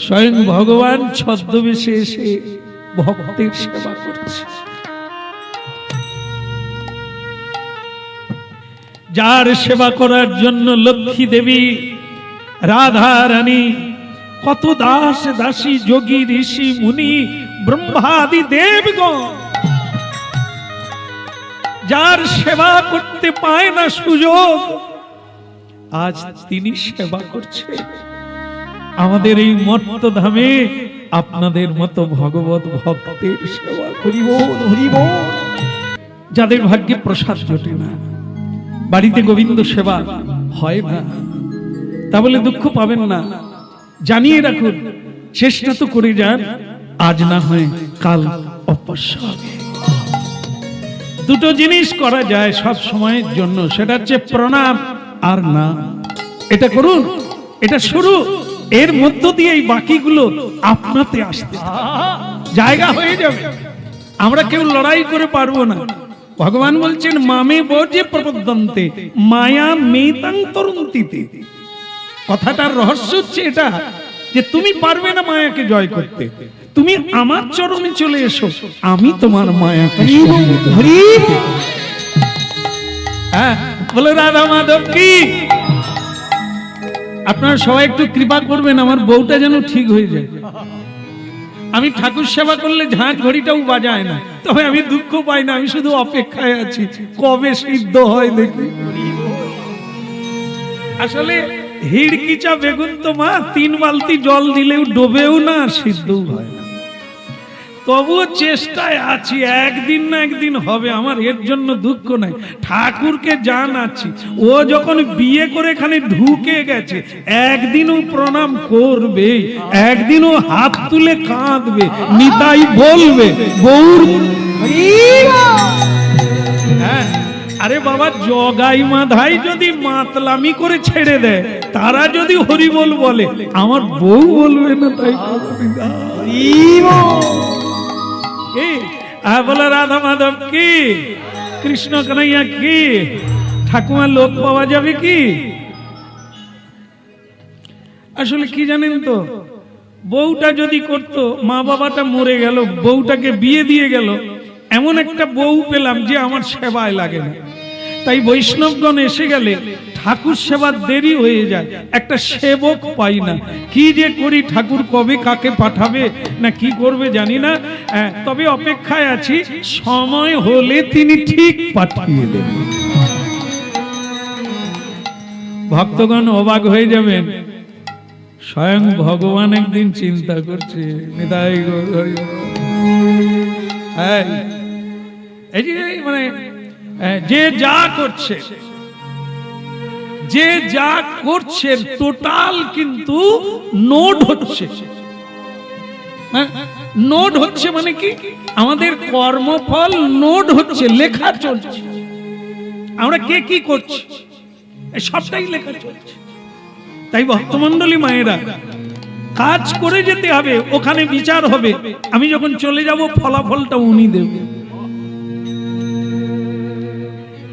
স্বয়ং ভগবান ছদ্মবেশে এসে ভক্তের সেবা করছে। যার সেবা করার জন্য লক্ষ্মী দেবী, রাধা রানী, কত দাস দাসী, যোগী, ঋষি, মুনি, ব্রহ্মাদি দেবগণ যার সেবা করতে পায় না সুযোগ, আজ তিনি সেবা করছে আমাদের এই মর্তধামে আপনাদের মতো ভগবত ভক্তের সেবা। হরিব হরিব। যাদের ভাগ্যে প্রসাদ জোটে না, বাড়িতে গোবিন্দ সেবা হয় না, তা বলে দুঃখ পাবেন না। জানিয়ে রাখুন, চেষ্টা তো করে যান, আজ না হয় কাল অবশ্য হবে। দুটো জিনিস করা যায় সব সময়ের জন্য, সেটা হচ্ছে প্রণাম আর নাম। এটা করুন, এটা শুরু, এর মধ্য দিয়ে এই বাকিগুলো আপনাতে আসতে জায়গা হয়ে যাবে। আমরা কেউ লড়াই করে পারবো না। ভগবান বলছেন মামে বজে প্রপদ্যন্তে মায়া মেতাং তরন্তিতে। কথাটার রহস্য হচ্ছে এটা যে তুমি পারবে না মায়াকে জয় করতে, তুমি আমার চরণে চলে এসো, আমি তোমার মায়াকে। হ্যাঁ, বলে রাধা মাধব কি। আপনারা সবাই একটু কৃপা করবেন, আমার বউটা যেন ঠিক হয়ে যায়। আমি ঠাকুর সেবা করলে ঝাঁট ঘড়িটাও বাজায় না, তবে আমি দুঃখ পাই না, আমি শুধু অপেক্ষায় আছি কবে সিদ্ধ হয় দেখি। আসলে হিড়কিচা বেগুন তো মা 3 বালতি জল দিলেও ডোবেও না, সিদ্ধও হয় না। তবুও চেষ্টায় আছি, একদিন না একদিন হবে। আমার এর জন্য দুঃখ নাই, ঠাকুরকে জান আছি। ও যখন বিয়ে করে এখানে ঢুকে গেছে, একদিনও প্রণাম করবে, একদিনও হাত তুলে কাঁদবে, নিতাই বলবে গৌর। হ্যাঁ, আরে বাবা, জগাই মাধাই যদি মাতলামি করে ছেড়ে দেয়, তারা যদি হরিবোল বলে, আমার বউ বলবে না? তাই বলে রাধা মাধব কি, কৃষ্ণ কানাইয়া কি, ঠাকুমা লোক পাওয়া যাবে কি? আসলে কি জানেন তো, বউটা যদি করতো, মা বাবাটা মরে গেল, বউটাকে বিয়ে দিয়ে গেল, এমন একটা বউ পেলাম যে আমার সেবায় লাগে না। তাই বৈষ্ণবগণ এসে গেলে ঠাকুর সেবার দেরি হয়ে যায়, একটা সেবক পাই না। কি যে করি, ঠাকুর কবে কাকে পাঠাবে না কি করবে জানি না, তবে অপেক্ষায় আছি, সময় হলে তিনি ঠিক পাঠিয়ে দেবেন। ভক্তগণ অবাক হয়ে যাবেন, স্বয়ং ভগবান একদিন চিন্তা করছে, নিতাই গৌর হরি। এই যে মানে যে যা করছে, যে যা করছে টোটাল কিন্তু নোট হচ্ছে। নোট হচ্ছে মানে কি, আমাদের কর্মফল নোট হচ্ছে, লেখা চলছে। আমরা কে কি করছি সবটাই লেখা চলছে। তাই ভক্তমণ্ডলী মায়েরা, কাজ করে যেতে হবে, ওখানে বিচার হবে। আমি যখন চলে যাব ফলাফলটা উনি দেবে।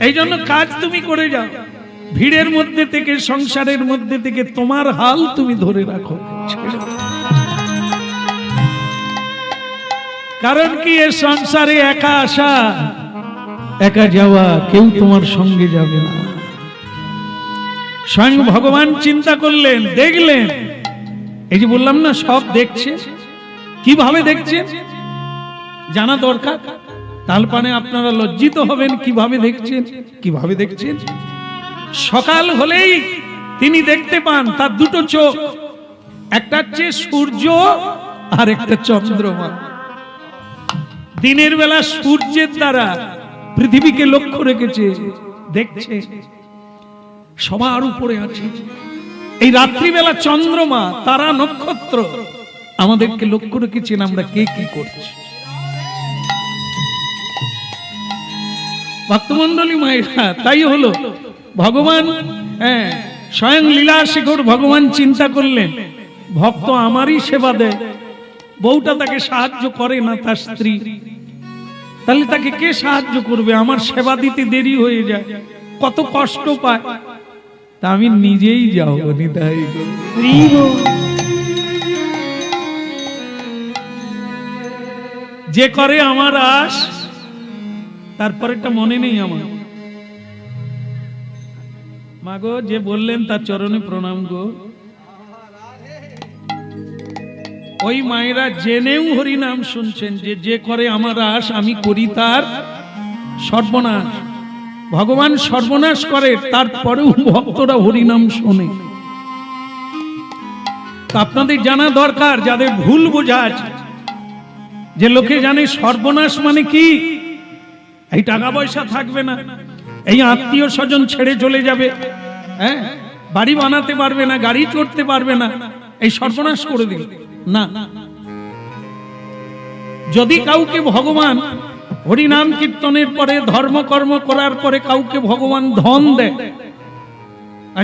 এই জন্য কাজ তুমি করে যাও, ভিড়ের মধ্যে থেকে, সংসারের মধ্যে থেকে তোমার হাল তুমি ধরে রাখো। কারণ কি, এ সংসারে একা আসা একা যাওয়া, কেউ তোমার সঙ্গে যাবে না। স্বয়ং ভগবান চিন্তা করলেন, দেখলেন, এই যে বললাম না সব দেখছে। কিভাবে দেখছে জানা দরকার, তাহলে আপনারা লজ্জিত হবেন। কিভাবে দেখছেন, কিভাবে দেখছেন? সকাল হলেই তিনি দেখতে পান তার দুটো চোখ, একটা হচ্ছে সূর্য আর একটা চন্দ্রমা। দিনের বেলা সূর্যের দ্বারা পৃথিবীকে লক্ষ্য রেখেছে, দেখছে, সবার উপরে আছে। এই রাত্রিবেলা চন্দ্রমা, তারা, নক্ষত্র আমাদেরকে লক্ষ্য রেখেছেন আমরা কে কি করছি। ভক্তমণ্ডলী মায়েরা, তাই হলো ভগবান স্বয়ং লীলা শিখর ভগবান চিন্তা করলেন, ভক্ত আমারই সেবা দেয়, বউটা তাকে সাহায্য করে না, তার স্ত্রী, তাহলে তাকে কে সাহায্য করবে? আমার সেবা দিতে দেরি হয়ে যায়, কত কষ্ট পায়, তা আমি নিজেই যাও। যে করে আমার আশ, তারপরেটা মনে নেই আমার। মাগো যে বললেন তার চরণে প্রণাম গো। ওই মায়েরা জেনেও হরি নাম শুনছেন যে যে করে আমার আশ আমি করি তার সর্বনাশ। ভগবান সর্বনাশ করে, তারপরেও ভক্তরা হরি নাম শোনে। আপনাদের জানা দরকার, যাদের ভুল বোঝা আছে, যে লোকে জানে সর্বনাশ মানে কি, এই টাকা পয়সা থাকবে না, এই আত্মীয় স্বজন ছেড়ে চলে যাবে, হ্যাঁ, বাড়ি বানাতে পারবে না, গাড়ি চড়তে পারবে না, এই সর্বনাশ করে দিল না। যদি কাউকে ভগবান হরি নাম কীর্তনের পরে, ধর্মকর্ম করার পরে কাউকে ভগবান ধন দেয়,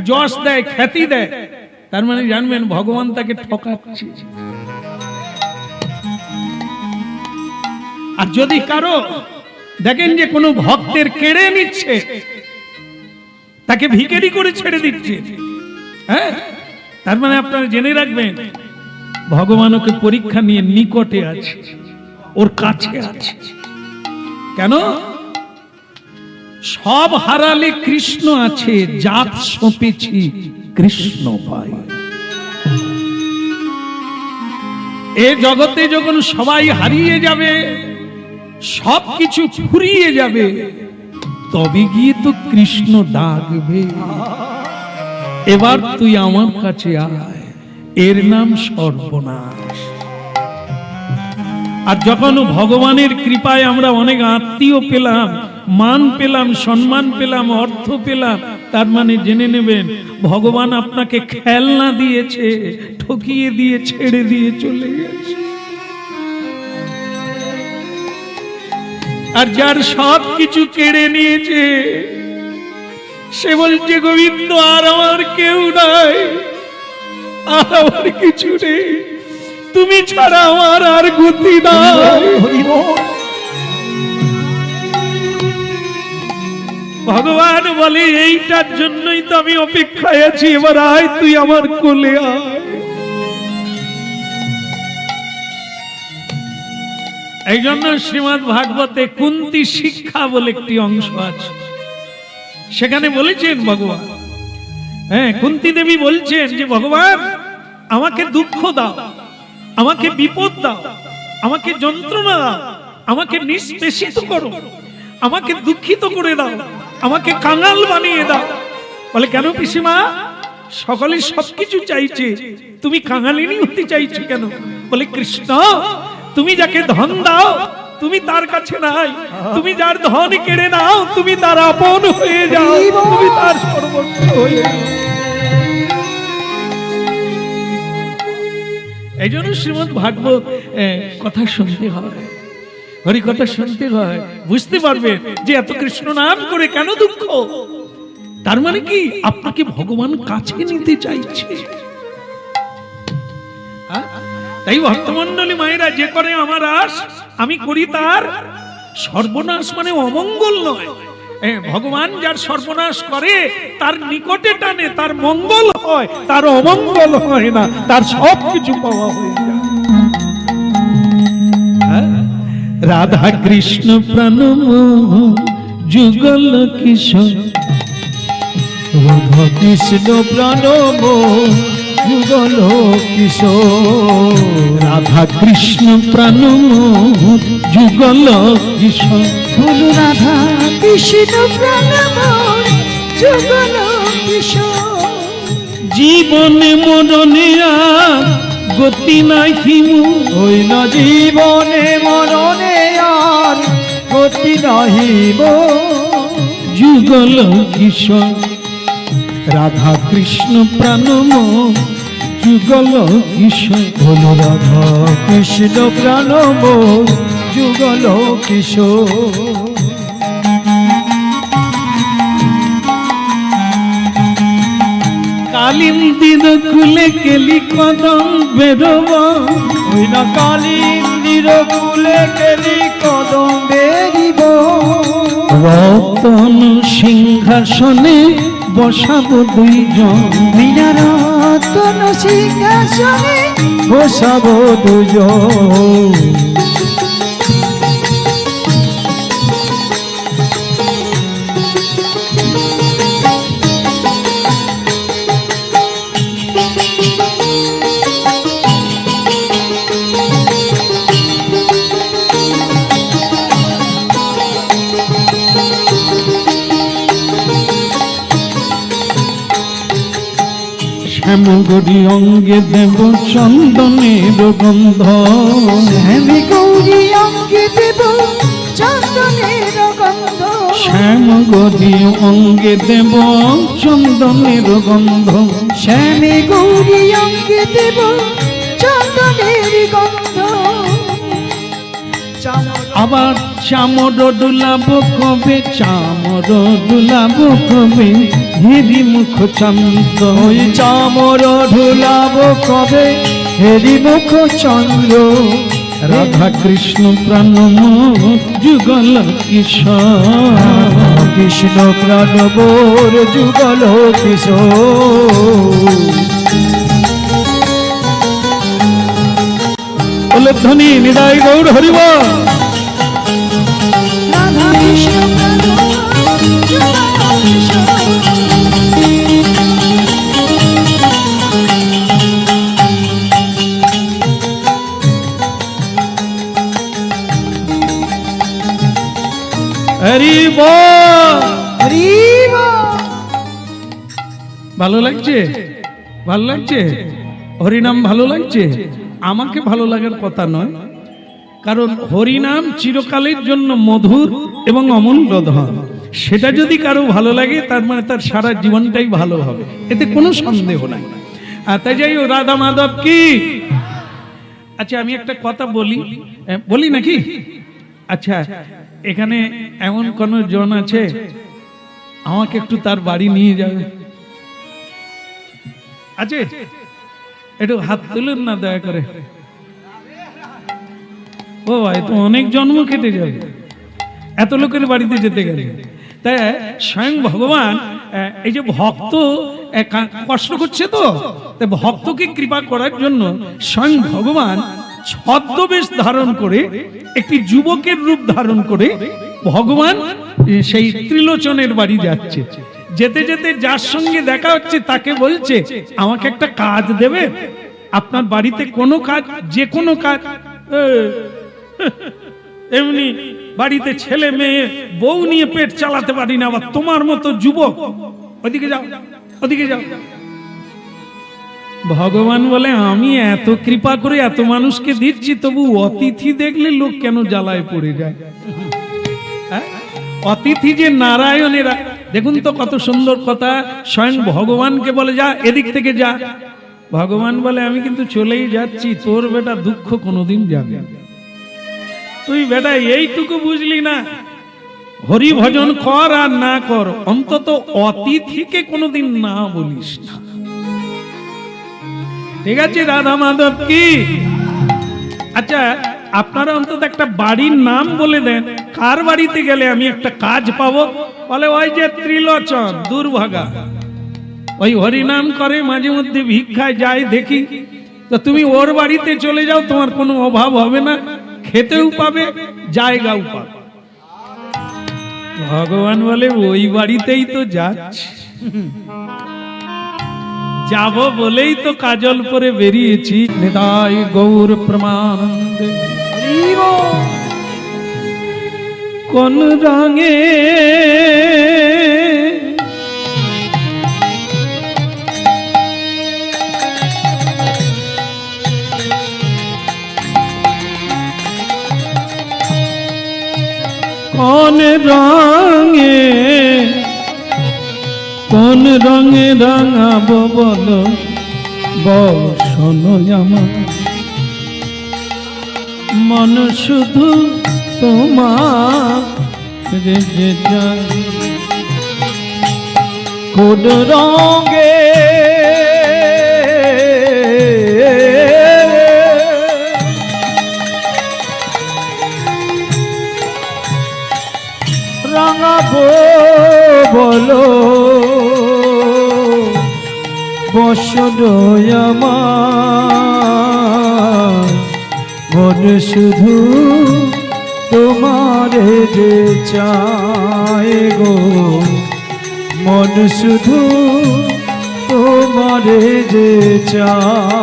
যশ দেয়, খ্যাতি দেয়, তার মানে জানবেন ভগবান তাকে ঠকাচ্ছে। আর যদি কারো দেখেন যে কোনো ভক্তের কেড়ে নিচ্ছে, তাকে ভিখারি করে ছেড়ে দিচ্ছে, হ্যাঁ, তার মানে আপনারা জেনে রাখবেন ভগবান ওকে পরীক্ষা নিয়ে নিকটে আছে, ওর কাছে আছে। কেন? সব হারালে কৃষ্ণ আছে, জাত সঁপেছি কৃষ্ণ পাই। এ জগতে যখন সবাই হারিয়ে যাবে, সবকিছু ফুরিয়ে যাবে, তবে গিয়ে তো কৃষ্ণ ডাকবে, এবার তুই আমার কাছে আয়, এর নাম সর্বনাশ। আর যখন ভগবানের কৃপায় আমরা অনেক আত্মীয় পেলাম, মান পেলাম, সম্মান পেলাম, অর্থ পেলাম, তার মানে জেনে নেবেন ভগবান আপনাকে খেলনা দিয়েছে, ঠকিয়ে দিয়ে ছেড়ে দিয়ে চলে গেছে। আর যার সব কিছু কেড়ে নিয়েছে, সে বলছে গোবিন্দ আর আমার কেউ নাই, আর আমার কিছু নেই, তুমি ছাড়া আমার আর গতি নাই। ভগবান বলে এইটার জন্যই তো আমি অপেক্ষায় আছি, এবার আয় তুই আমার কোলে আয়। এই জন্য শ্রীমদ্ ভাগবতে কুন্তী শিক্ষা বলে একটি অংশ আছে, সেখানে বলেছেন ভগবান, হ্যাঁ, কুন্তী দেবী বলছেন যে ভগবান আমাকে দুঃখ দাও, আমাকে বিপদ দাও, আমাকে যন্ত্রণা দাও, আমাকে নিষ্পেষিত করো, আমাকে দুঃখিত করে দাও, আমাকে কাঙাল বানিয়ে দাও। বলে কেন পিসিমা, সকলে সবকিছু চাইছে, তুমি কাঙালিনী হতে চাইছো কেন? বলে কৃষ্ণ তুমি যাকে ধন দাও তুমি তার কাছে নাই, তুমি যার ধন কেড়ে নাও তুমি তার আপন হয়ে যাও, তুমি তার সর্বস্ব হয়ে যাও। এই জন্য শ্রীমদ্ ভাগবত কথা শুনতে হয়, হরি কথা শুনতে হয়, বুঝতে পারবেন যে এত কৃষ্ণ নাম করে কেন দুঃখ। তার মানে কি আপনাকে ভগবান কাছে নিতে চাইছে। তাই ভক্তমণ্ডলী মায়েরা, যে করে আমার আশ আমি করি তার সর্বনাশ, মানে অমঙ্গল নয়। ভগবান যার সর্বনাশ করে তার নিকটে টানে, তার মঙ্গল হয়, তার অমঙ্গল হয় না, তার সব কিছু পাওয়া হয়ে যায়। রাধা কৃষ্ণ প্রণম যুগল কিশোর, রাধা কৃষ্ণ প্রণম যুগল কিশোর, রাধা কৃষ্ণ প্রণম যুগল কিশোর, বলো রাধা কৃষ্ণ প্রণম যুগল কিশোর। জীবনে মরণে আর গতি নাহি ওই না জীবনে মরণে আর গতি নাহিব, যুগল কিশোর। রাধা কৃষ্ণ প্রণম যুগল কিশোর, বলো রাধা কৃষ্ণ প্রণম যুগল কিশোর। কালিন্দির কুলে কেলি কদম বেরোব, ওই না কালিন্দির কুলে কেলি কদম বেরিব, রতন সিংহাসনে বসাবো দুইজন, বিনা রতন সিংহাসনে বসাবো দুজন। গৌরী অঙ্গে দেব চন্দনের গন্ধ, শ্যাম গৌরী অঙ্গে দেব চন্দনের গন্ধ, শ্যাম গৌরী অঙ্গে দেব চন্দনের গন্ধ, শ্যাম গৌরী অঙ্গে দেব চন্দনের গন্ধ। আবার চামর ডুলাব কবে, চামর ডুলাব কবে, হিরি মুখ চন্দ্র, ওই চামর ঢুলাব কবে, হেরি মুখ চন্দ্র, রাধা কৃষ্ণ প্রাণম যুগল কিশোর, কৃষ্ণ প্রাণবর যুগল কিশোর। বলে ধ্বনি নিদায় গৌর হরিব। রাধা কৃষ্ণ প্রাণবর যুগল কিশোর। হরি বল। হরি বল। ভালো লাগছে? ভালো লাগছে? হরিনাম ভালো লাগছে? আমাকে ভালো লাগার কথা নয়, কারণ হরিনাম চিরকালের জন্য মধুর এবং অমূল্য ধন। সেটা যদি কারো ভালো লাগে তার মানে তার সারা জীবনটাই ভালো হবে, এতে কোনো সন্দেহ নাই। আর তাই যাই হোক, রাধা মাধব কি। আচ্ছা আমি একটা কথা বলি, বলি নাকি? আচ্ছা এখানে এমন কোন জন আছে আমাকে একটু তার বাড়ি নিয়ে যাবে? আছে? একটু হাত তুলুন না দয়া করে। ও ভাই, তো অনেক জন্ম কেটে যাবে এত লোকের বাড়িতে যেতে গেলে। তাই স্বয়ং ভগবান এই যে ভক্ত কষ্ট করছে, তো তাই ভক্তকে কৃপা করার জন্য স্বয়ং ভগবান ছদ্মবেশ ধারণ করে, একটি যুবকের রূপ ধারণ করে ভগবান সেই ত্রিলোচনের বাড়ি যাচ্ছে। যেতে যেতে যার সঙ্গে দেখা হচ্ছে তাকে বলছে, আমাকে একটা কাজ দেবে? আপনার বাড়িতে কোনো কাজ, যে কোনো কাজ। এমনি বাড়িতে ছেলে মেয়ে বউ নিয়ে পেট চালাতে পারি না, আবার তোমার মতো যুবক, ওদিকে যাও, ওদিকে যাও। ভগবান বলে, আমি এত কৃপা করে এত মানুষকে দিচ্ছি, তবু অতিথি দেখলে লোক কেন জ্বালায় পড়ে যায়? অতিথি যে নারায়ণেরা, দেখুন তো কত সুন্দর কথা। স্বয়ং ভগবানকে বলে, যা এদিক থেকে যা। ভগবান বলে, আমি কিন্তু চলেই যাচ্ছি, তোর বেটা দুঃখ কোনোদিন যাবে। তুই বেটা এইটুকু বুঝলি না, হরি ভজন কর আর না কর, অন্তত অতিথিকে কোনোদিন না বলিস না। ঠিক আছে রাধা মাধব কি। আচ্ছা আপনারা অন্তত একটা বাড়ির নাম বলে দেন, কার বাড়িতে গেলে আমি একটা কাজ পাবো? বলে, ওই যে ত্রিলোচন, দুর্ভাগা, ওই হরিনাম করে, মাঝে মধ্যে ভিক্ষায় যায় দেখি। তো তুমি ওর বাড়িতে চলে যাও, তোমার কোনো অভাব হবে না, খেতেও পাবে, জায়গাও পাবে। ভগবান বলে, ওই বাড়িতেই তো যাচ্ছি, যাব বলেই তো কাজল পরে বেরিয়েছি। নিতাই গৌর প্রমানন্দে। কোন রঙে কোন রঙে, কোন রঙে রাঙাবো বলো, বসন আমার মন শুধু তোমার রেগে যায়। কোন রঙে রাঙাবো বলো, বসন আমার মন শুধু তোমারে যে চায় গো, মন শুধু তোমারে যে চায়।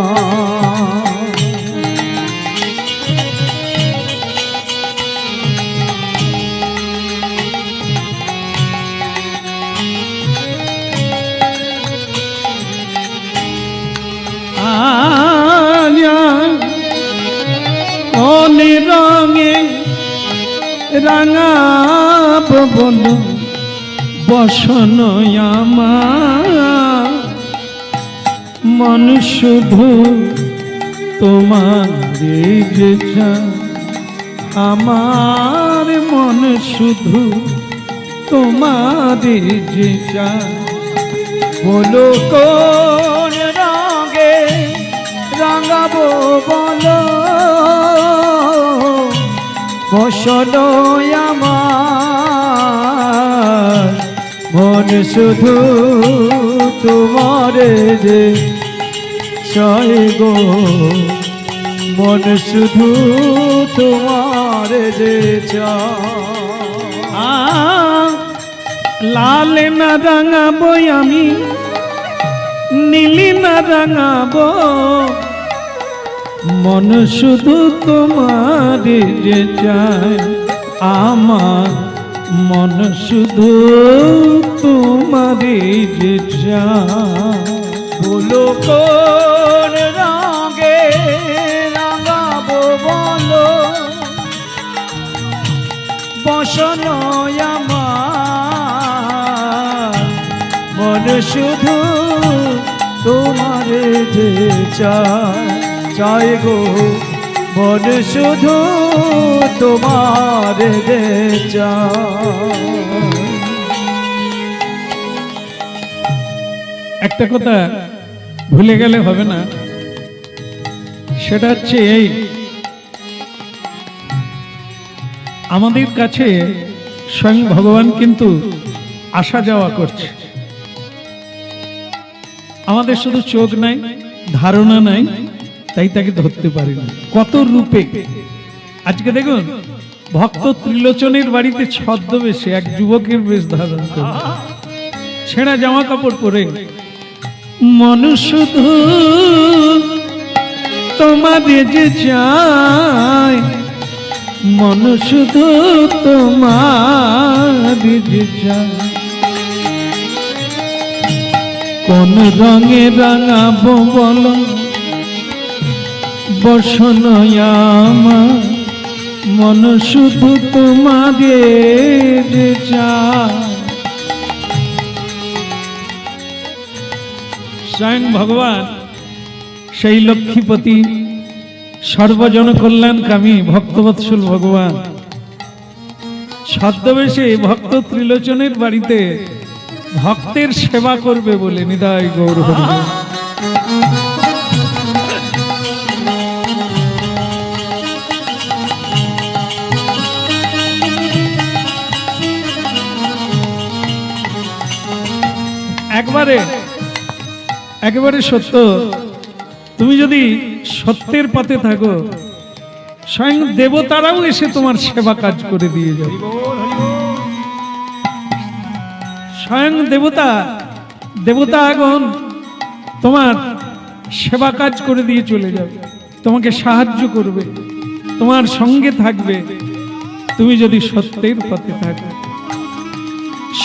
রাঙাবো বলো বসন আমার, মন শুধু তোমার যে চায়, আমার মন শুধু তোমার যে চায়। বলো কোন রঙে রাঙাবো বলো বসন আমার, মন শুধু তোমার যে চায় গো, মন শুধু তোমার যে চায়। লাল না রাঙাবো আমি, নীলি না রাঙাবো, মন শুধু তোমার যে চায়, আমার মন শুধু তোমার যে চায়। বলো কোন রঙে রাঙাবো বলো বসন আমার, মন শুধু তোমার যে চায়, চায় গো, মন শুধু তোমার যে চায়। একটা কথা ভুলে গেলে হবে না, সেটা হচ্ছে এই, আমাদের কাছে স্বয়ং ভগবান কিন্তু আসা যাওয়া করছে। আমাদের শুধু চোখ নাই, ধারণা নাই, তাই তাকে ধরতে পারি না। কত রূপে আজকে দেখুন, ভক্ত ত্রিলোচনের বাড়িতে ছদ্মবেশে এক যুবকের বেশ ধারণ করে, ছেঁড়া জামা কাপড় পরে, মন শুধু তোমাদের যে চায়, মন শুধু তোমার যে চায়। কোন রঙে রাঙাবো বলো বসন আমার, মন শুধু তোমাদের যে চায়। স্বয়ং ভগবান সেই লক্ষ্মীপতি সর্বজন কল্যাণকামী ভক্তবৎসল ভগবান ছদ্মবেশে ভক্ত ত্রিলোচনের বাড়িতে ভক্তের সেবা করবে বলে নিতাই গৌর হরি। একেবারে সত্য, তুমি যদি সত্যের পথে থাকো, স্বয়ং দেবতারাও এসে তোমার সেবা কাজ করে দিয়ে যাবে। স্বয়ং দেবতাগণ তোমার সেবা কাজ করে দিয়ে চলে যাবে, তোমাকে সাহায্য করবে, তোমার সঙ্গে থাকবে, তুমি যদি সত্যের পথে থাকো।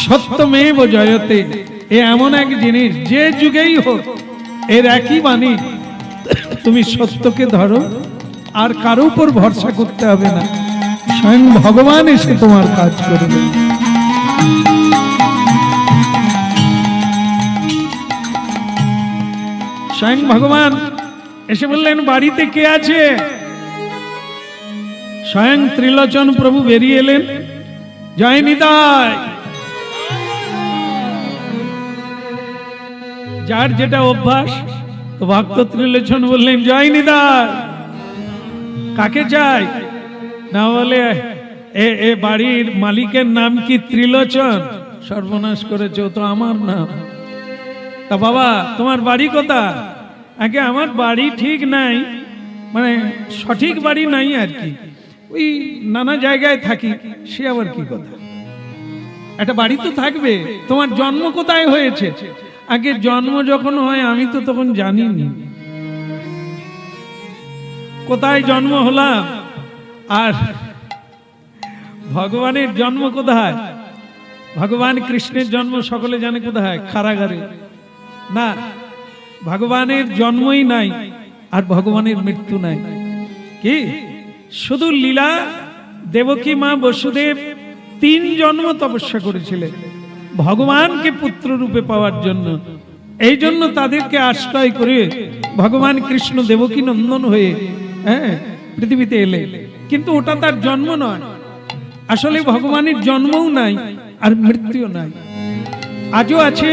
সত্যমেব জয়তে, এ এমন এক জিনিস, যে যুগেই হোক এর একই বাণী, তুমি সত্যকে ধরো, আর কারো উপর ভরসা করতে হবে না, স্বয়ং ভগবান এসে তোমার কাজ করবে। স্বয়ং ভগবান এসে বললেন, বাড়িতে কে আছে? স্বয়ং ত্রিলোচন প্রভু বেরিয়ে এলেন, জয় নিতাই। যার যেটা অভ্যাস, তো ভক্ত ত্রিলোচন বললেন, জয় নিতাই। কাকে চাই? না বলে এ বাড়ির মালিকের নাম কি ত্রিলোচন? সর্বনাশ করেছে, তো আমার নাম। তা বাবা তোমার বাড়ি কোথায়? আগে আমার বাড়ি ঠিক নাই, মানে সঠিক বাড়ি নাই আর কি, ওই নানা জায়গায় থাকি। সে আবার কি কথা, একটা বাড়ি তো থাকবে। তোমার জন্ম কোথায় হয়েছে? আগে জন্ম যখন হয় আমি তো তখন জানিনি কোথায় জন্ম হলাম। আর ভগবানের জন্ম কোথায়? ভগবান কৃষ্ণের জন্ম সকলে জানে কোথায়? কারাগারে। না, ভগবানের জন্মই নাই আর ভগবানের মৃত্যু নাই। কি শুধু লীলা দেবকী মা বসুদেব 3 জন্ম তপস্যা করেছিলেন ভগবানকে পুত্র রূপে পাওয়ার জন্য। এই জন্য তাদেরকে আশ্রয় করে ভগবান কৃষ্ণ দেবকী নন্দন হয়ে পৃথিবীতে এলে। কিন্তু ওটা তার জন্ম নয়, আসলে ভগবানের জন্মও নাই আর মৃত্যুও নাই, আজও আছে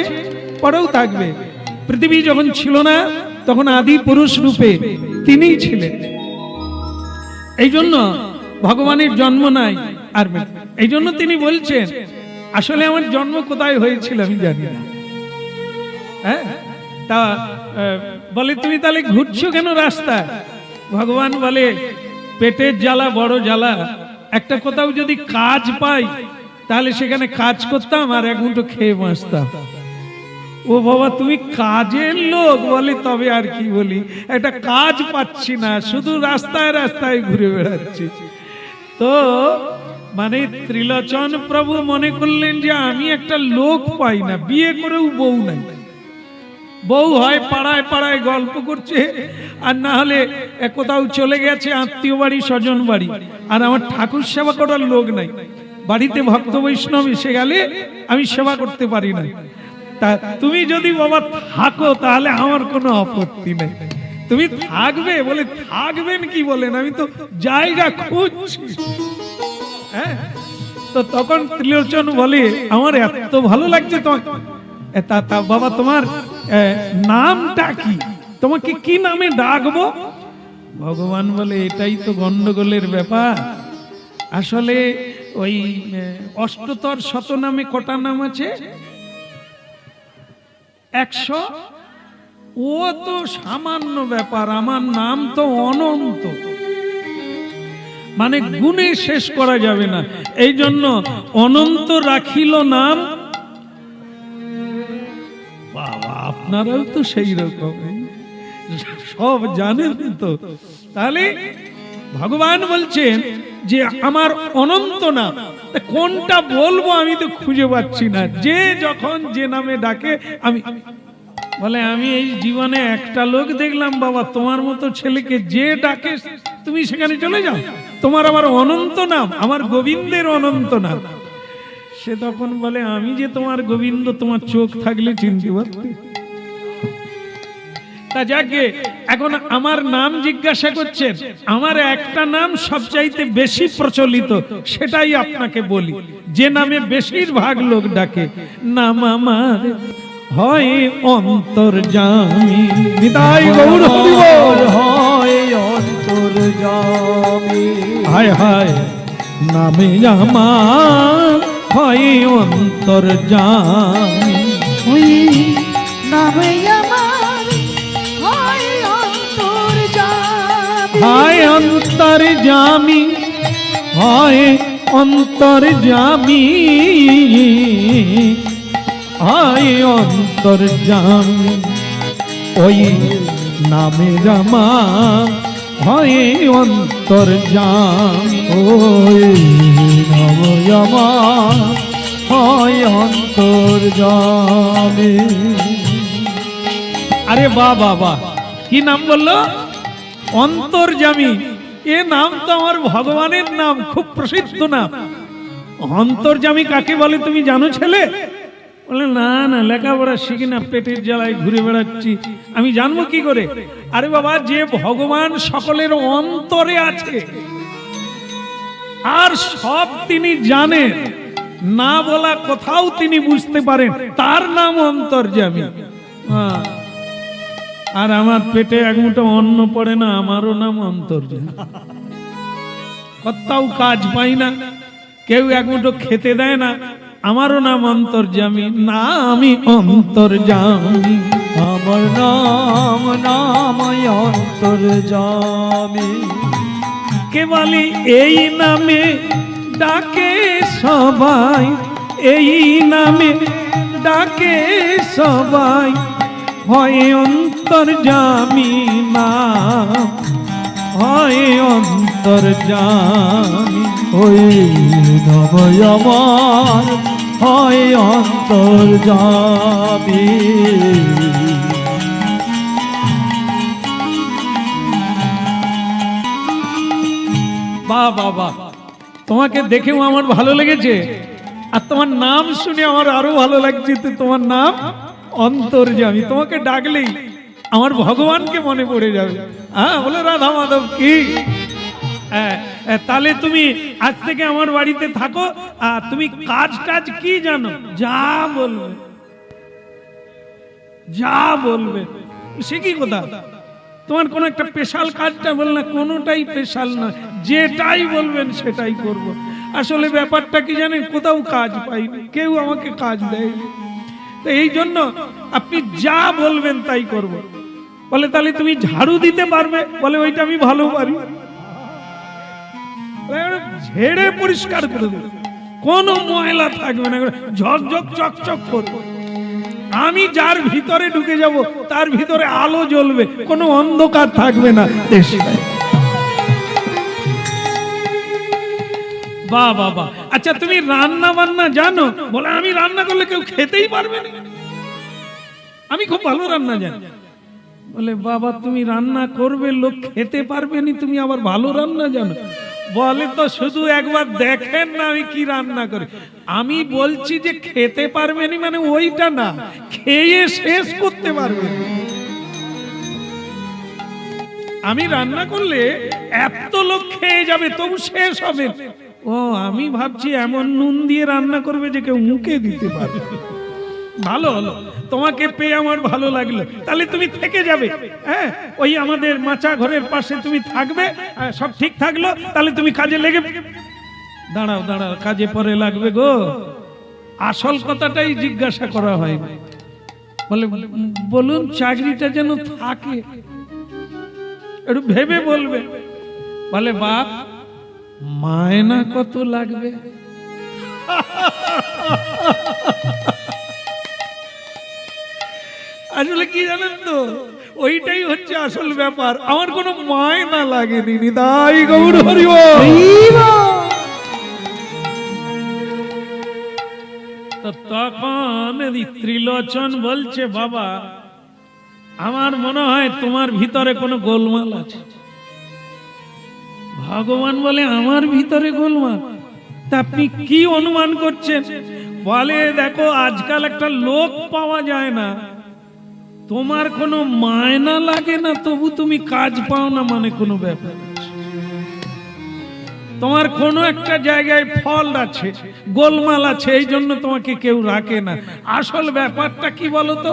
পরেও থাকবে। পৃথিবী যখন ছিল না তখন আদি পুরুষ রূপে তিনিই ছিলেন। এই জন্য ভগবানের জন্ম নাই আর মৃত্যু। এই জন্য তিনি বলছেন আসলে আমার জন্ম কোথায় হয়েছিল আমি জানি না। তা বলে তুমি তাহলে ঘুরছো কেন রাস্তায়? ভগবান বলে পেটের জ্বালা বড় জ্বালা, একটা কোথাও যদি কাজ পাই তাহলে সেখানে কাজ করতাম আর এক মুঠো খেয়ে বাঁচতাম। ও বাবা তুমি কাজের লোক? বলে তবে আর কি বলি, একটা কাজ পাচ্ছি না, শুধু রাস্তায় রাস্তায় ঘুরে বেড়াচ্ছি। তো মানে ত্রিলোচন প্রভু মনে করলেন যে আমি একটা লোক পাই না, বিয়ে করেও বউ নাই, বউ হয় পাড়ায় পাড়ায় গল্প করছে আর না হলে কোথাও চলে গেছে আত্মীয় বাড়ি স্বজন বাড়ি, আর আমার ঠাকুর সেবা করার লোক নাই। বাড়িতে ভক্ত বৈষ্ণব এসে গেলে আমি সেবা করতে পারি না। তা তুমি যদি বাবা থাকো তাহলে আমার কোনো আপত্তি নেই, তুমি থাকবে? বলে থাকবেন কি বলেন, আমি তো জায়গা খুঁজছি। তো তখন ত্রিলোচন বলে আমার এত ভালো লাগছে তোমাকে, বাবা তোমার নামটা কি, তোমাকে কি নামে ডাকবো? ভগবান বলে এটাই তো গন্ডগোলের ব্যাপার। আসলে ওই অষ্টতর শতনামে কটা নাম আছে? 100। ও তো সামান্য ব্যাপার, আমার নাম তো অনন্ত, মানে গুণে শেষ করা যাবে না। এই জন্য অনন্ত রাখিল নাম। বাবা আপনারাও তো সেই রকম সব জানেন তো। তাহলে ভগবান বলছেন যে আমার অনন্ত নাম, কোনটা বলবো আমি তো খুঁজে পাচ্ছি না। যে যখন যে নামে ডাকে আমি বলে আমি এই জীবনে একটা লোক দেখলাম বাবা তোমার মতো ছেলেকে যে ডাকে তুমি সেখানে চলে যাও, তোমার আবার অনন্ত নাম, আমার গোবিন্দের অনন্ত নাম। সে তখন বলে আমি যে তোমার গোবিন্দ তোমার চোখ থাকলে চিনতে পারতে। তা যাকে এখন আমার নাম জিজ্ঞাসা করছেন, আমার একটা নাম সবচাইতে বেশি প্রচলিত, সেটাই আপনাকে বলি, যে নামে বেশিরভাগ লোক ডাকে। নাম আমার হয় অন্তর্যামী। নিতাই গৌর হরিবল। হয় অন্তর্যামী। হায় হায় নামে আমার হয় অন্তর্যামী। ওই নামে আমার হয় অন্তর্যামী। হয় অন্তর্যামী, হয় অন্তর্যামী, হয় অন্তর্যামী। ওই নামের আমার হয় অন্তর্যামী। ওই নাম আমার হয় অন্তর্যামী। আরে বাহ বাহ বাহ, কি নাম বললো? অন্তর্যামী। এ নাম তো আমার ভগবানের নাম, খুব প্রসিদ্ধ নাম। অন্তর্যামী কাকে বলে তুমি জানো ছেলে? বলে না না, লেখাপড়া শিখি না, পেটের জ্বালায় ঘুরে বেড়াচ্ছি, আমি জানবো কি করে? আরে বাবা, যে ভগবান সকলের অন্তরে আছে আর সব তিনি জানেন, না বলা কোথাও তিনি বুঝতে পারেন, তার নাম অন্তর্যামী। আর আমার পেটে এক মুঠো অন্ন পড়ে না, আমারও নাম অন্তর্যামী। কোথাও কাজ পাই না, কেউ এক মুঠো খেতে দেয় না, আমারও নাম অন্তর্যামী। না আমি অন্তর্যামী, আমার নাম নাম অন্তর্যামী। কেবলি এই নামে ডাকে সবাই, এই নামে ডাকে সবাই, হয় অন্তর্যামী নাম, হয় অন্তর্যামী। ওই নাম আমার হয় অন্তর্যামী। বাহ বাহ বাহ, তোমাকে দেখেও আমার ভালো লেগেছে, আর তোমার নাম শুনে আমার আরো ভালো লাগছে। তো তোমার নাম অন্তর্যামী, তোমাকে ডাকলেই আমার ভগবানকে মনে পড়ে যাবে। হ্যাঁ, বলে রাধা মাধব কি। তাহলে তুমি আজ থেকে আমার বাড়িতে থাকো। আর তুমি কাজ টাজ কি জানো? যা বলবে, যা বলবে। সে কি কথা? তোমার কোন একটা স্পেশাল কাজটা বল না, কোনোটাই স্পেশাল না, যেটাই বলবেন সেটাই করব। আসলে ব্যাপারটা কি জানেন, কোথাও কাজ পাইনি, কেউ আমাকে কাজ দেয়নি। তো এই জন্য আপনি যা বলবেন তাই করব। বলে তাহলে তুমি ঝাড়ু দিতে পারবে? বলে ওইটা আমি ভালো পারি। ঝেড়ে পরিষ্কার করে দেবে, কোনো ময়লা থাকবে না, ঝকঝক চকচক করবে। আমি যার ভিতরে ঢুকে যাব তার ভিতরে আলো জ্বলবে, কোনো অন্ধকার থাকবে না। বাহ বাহ বাহ। আচ্ছা, তুমি রান্না বান্না জানো? বলে আমি রান্না করলে কেউ খেতেই পারবে না, আমি খুব ভালো রান্না জানি। বলে বাবা, তুমি রান্না করবে, লোক খেতে পারবে না, তুমি আবার ভালো রান্না জানো? বলে তো শুধু একবার দেখেন না আমি কি রান্না করি। আমি বলছি যে খেতে পারবে না মানে ওইটা না, খেয়ে শেষ করতে পারবে। আমি রান্না করলে এত লোক খেয়ে যাবে তবু শেষ হবে। ও, আমি ভাবছি এমন নুন দিয়ে রান্না করবে যে কেউ মুখে দিতে পারবে। ভালো হলো, তোমাকে পেয়ে আমার ভালো লাগলো। তাহলে তুমি থেকে যাবে, হ্যাঁ, ওই আমাদের মাচা ঘরের পাশে তুমি থাকবে। সব ঠিক থাকলো, তাহলে তুমি কাজে লেগে। দাঁড়াও দাঁড়াও, কাজে পরে লাগবে গো, আসল কথাটাই জিজ্ঞাসা করা হয়। বলে বলুন চাকরিটা যেন থাকে, একটু ভেবে বলবে। বলে বাপ, মায়না কত লাগবে? আসলে কি জানেন তো, ওইটাই হচ্ছে আসল ব্যাপার। আমার কোনো মায়না লাগেনি, নিতাই গৌর হরি বল। তো তখন ত্রিলোচন বলছে, বাবা আমার মনে হয় তোমার ভিতরে কোনো গোলমাল আছে। ভগবান বলে আমার ভিতরে গোলমাল? তা আপনি কি অনুমান করছেন? বলে দেখো, আজকাল একটা লোক পাওয়া যায় না, তোমার কোনো মায়না লাগে না তবু তুমি কাজ পাও না, মানে কোনো ব্যাপার আছে। তোমার কোনো একটা জায়গায় ফল আছে, গোলমাল আছে, এই জন্য তোমাকে কেউ রাখে না। আসল ব্যাপারটা কি বলতো,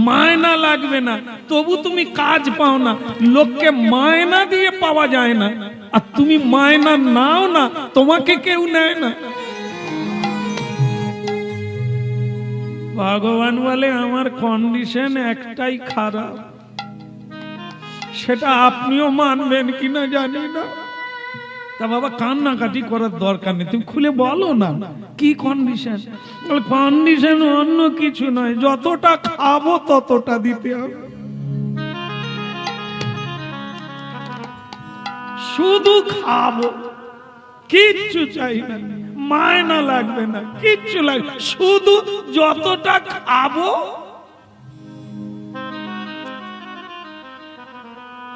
মায়না লাগবে না তবু তুমি কাজ পাও না। লোককে মায়না দিয়ে পাওয়া যায় না, আর তুমি মায়না নাও না, তোমাকে কেউ নেয় না। ভগবান বলে আমার কন্ডিশন একটাই খারাপ, সেটা আপনিও মানবেন কিনা জানি না। তা বাবা, কান্নাকাটি করার দরকার নেই, তুমি খুলে বলো না কি কন্ডিশন। কন্ডিশন অন্য কিছু নয়, যতটা খাবো ততটা দিতে হবে। শুধু খাবো, কিচ্ছু চাই না, মায়না লাগবে না, কিচ্ছু লাগবে, শুধু যতটা খাবো।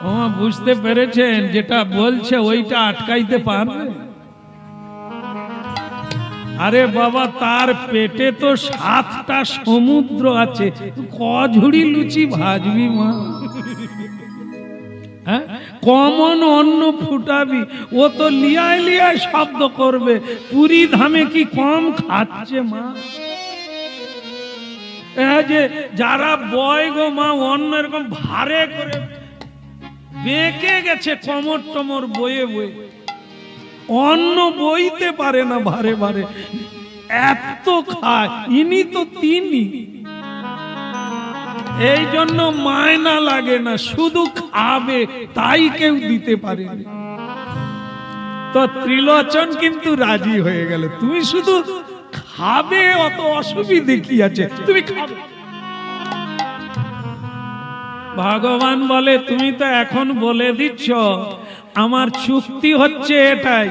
ও, বুঝতে পেরেছেন? যেটা বলছে ওইটা আটকাইতে পারবে? আরে বাবা, তার পেটে তো 7টা সমুদ্র আছে, কঝুড়ি লুচি ভাজবি মা? হ্যাঁ, কমন অন্ন ফুটাবি, ও তো লিয়ায় লিয়ায় শব্দ করবে। পুরী ধামে কি কম খাচ্ছে মা? যে যারা বয় গো মা, অন্ন এরকম ভারে করে বেঁকে গেছে, কমর টমর বয়ে বয়ে, অন্ন বইতে পারে না, ভারে ভারে এত খায়। ইনি তো তিনি, এই জন্য মায়না লাগে না, শুধু খাবে, তাই কেউ দিতে পারে না। তো ত্রিলোচন কিন্তু রাজি হয়ে গেল, তুমি শুধু খাবে, অত অসুবিধে কি আছে, তুমি খাবে। ভগবান বলে তুমি তো এখন বলে দিচ্ছ, আমার চুক্তি হচ্ছে এটাই,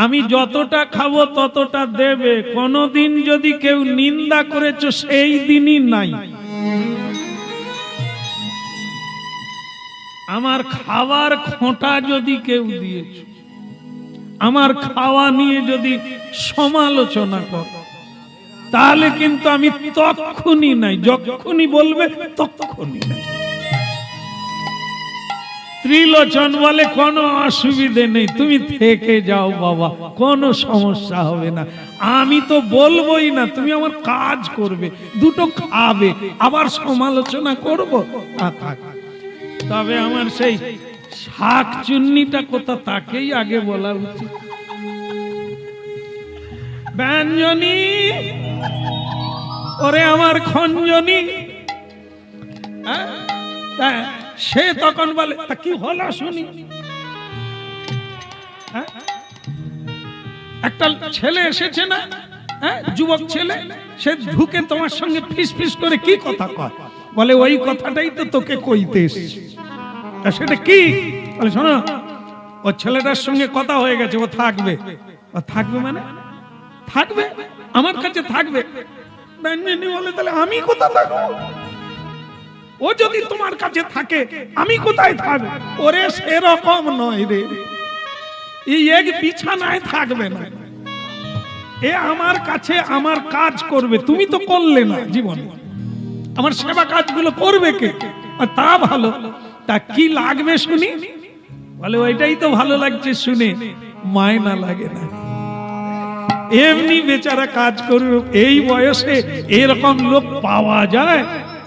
আমি যতটা খাবো ততটা দেবে। কোনদিন যদি কেউ নিন্দা করেছো সেই দিনই নাই। আমার খাবার খোঁটা যদি কেউ দিয়েছ, আমার খাওয়া নিয়ে যদি সমালোচনা কর, তাহলে কিন্তু আমি তক্ষুনি নাই, যখনই বলবে তক্ষুনি নাই। ত্রিলোচন বলে কোনো অসুবিধে নেই, তুমি থেকে যাও বাবা, কোনো সমস্যা হবে না। আমি তো বলবোই না, তুমি আমার কাজ করবে, দুটো খাবে, আবার সমালোচনা করব। তবে আমার সেই শাক চুন্নিটা কোথা, তাকেই আগে বলা উচিত। ব্যঞ্জনী, ওরে আমার খঞ্জনী, সে তখন বলে তা কি হলো শুনি। একটা ছেলে এসেছে না, যুবক ছেলে, সে ঢুকে তোমার সঙ্গে ফিস ফিস করে কি কথা কয়, বলে ওই কথাটাই তো তোকে কইতে এসেছি। সেটা কি বলে, শোনো, ও ছেলেটার সঙ্গে কথা হয়ে গেছে, ও থাকবে। ও থাকবে মানে থাকবে, আমার কাছে থাকবে। ব্যঞ্জনী বলে তাহলে আমি কোথায় থাকবো? ও যদি তোমার কাছে থাকে আমি কোথায় থাকবো? ওরে সেরকম নয় রে, এই এক বিছানায় থাকবে না, এ আমার কাছে আমার কাজ করবে। তুমি তো করলে না জীবনে, আমার সেবা কাজগুলো করবে কে? তা ভালো, তা কি লাগবে শুনি? বলে ওইটাই তো ভালো লাগছে শুনে, মায়না লাগে না, এমনি বেচারা কাজ করবে। এই বয়সে এরকম লোক পাওয়া যায়?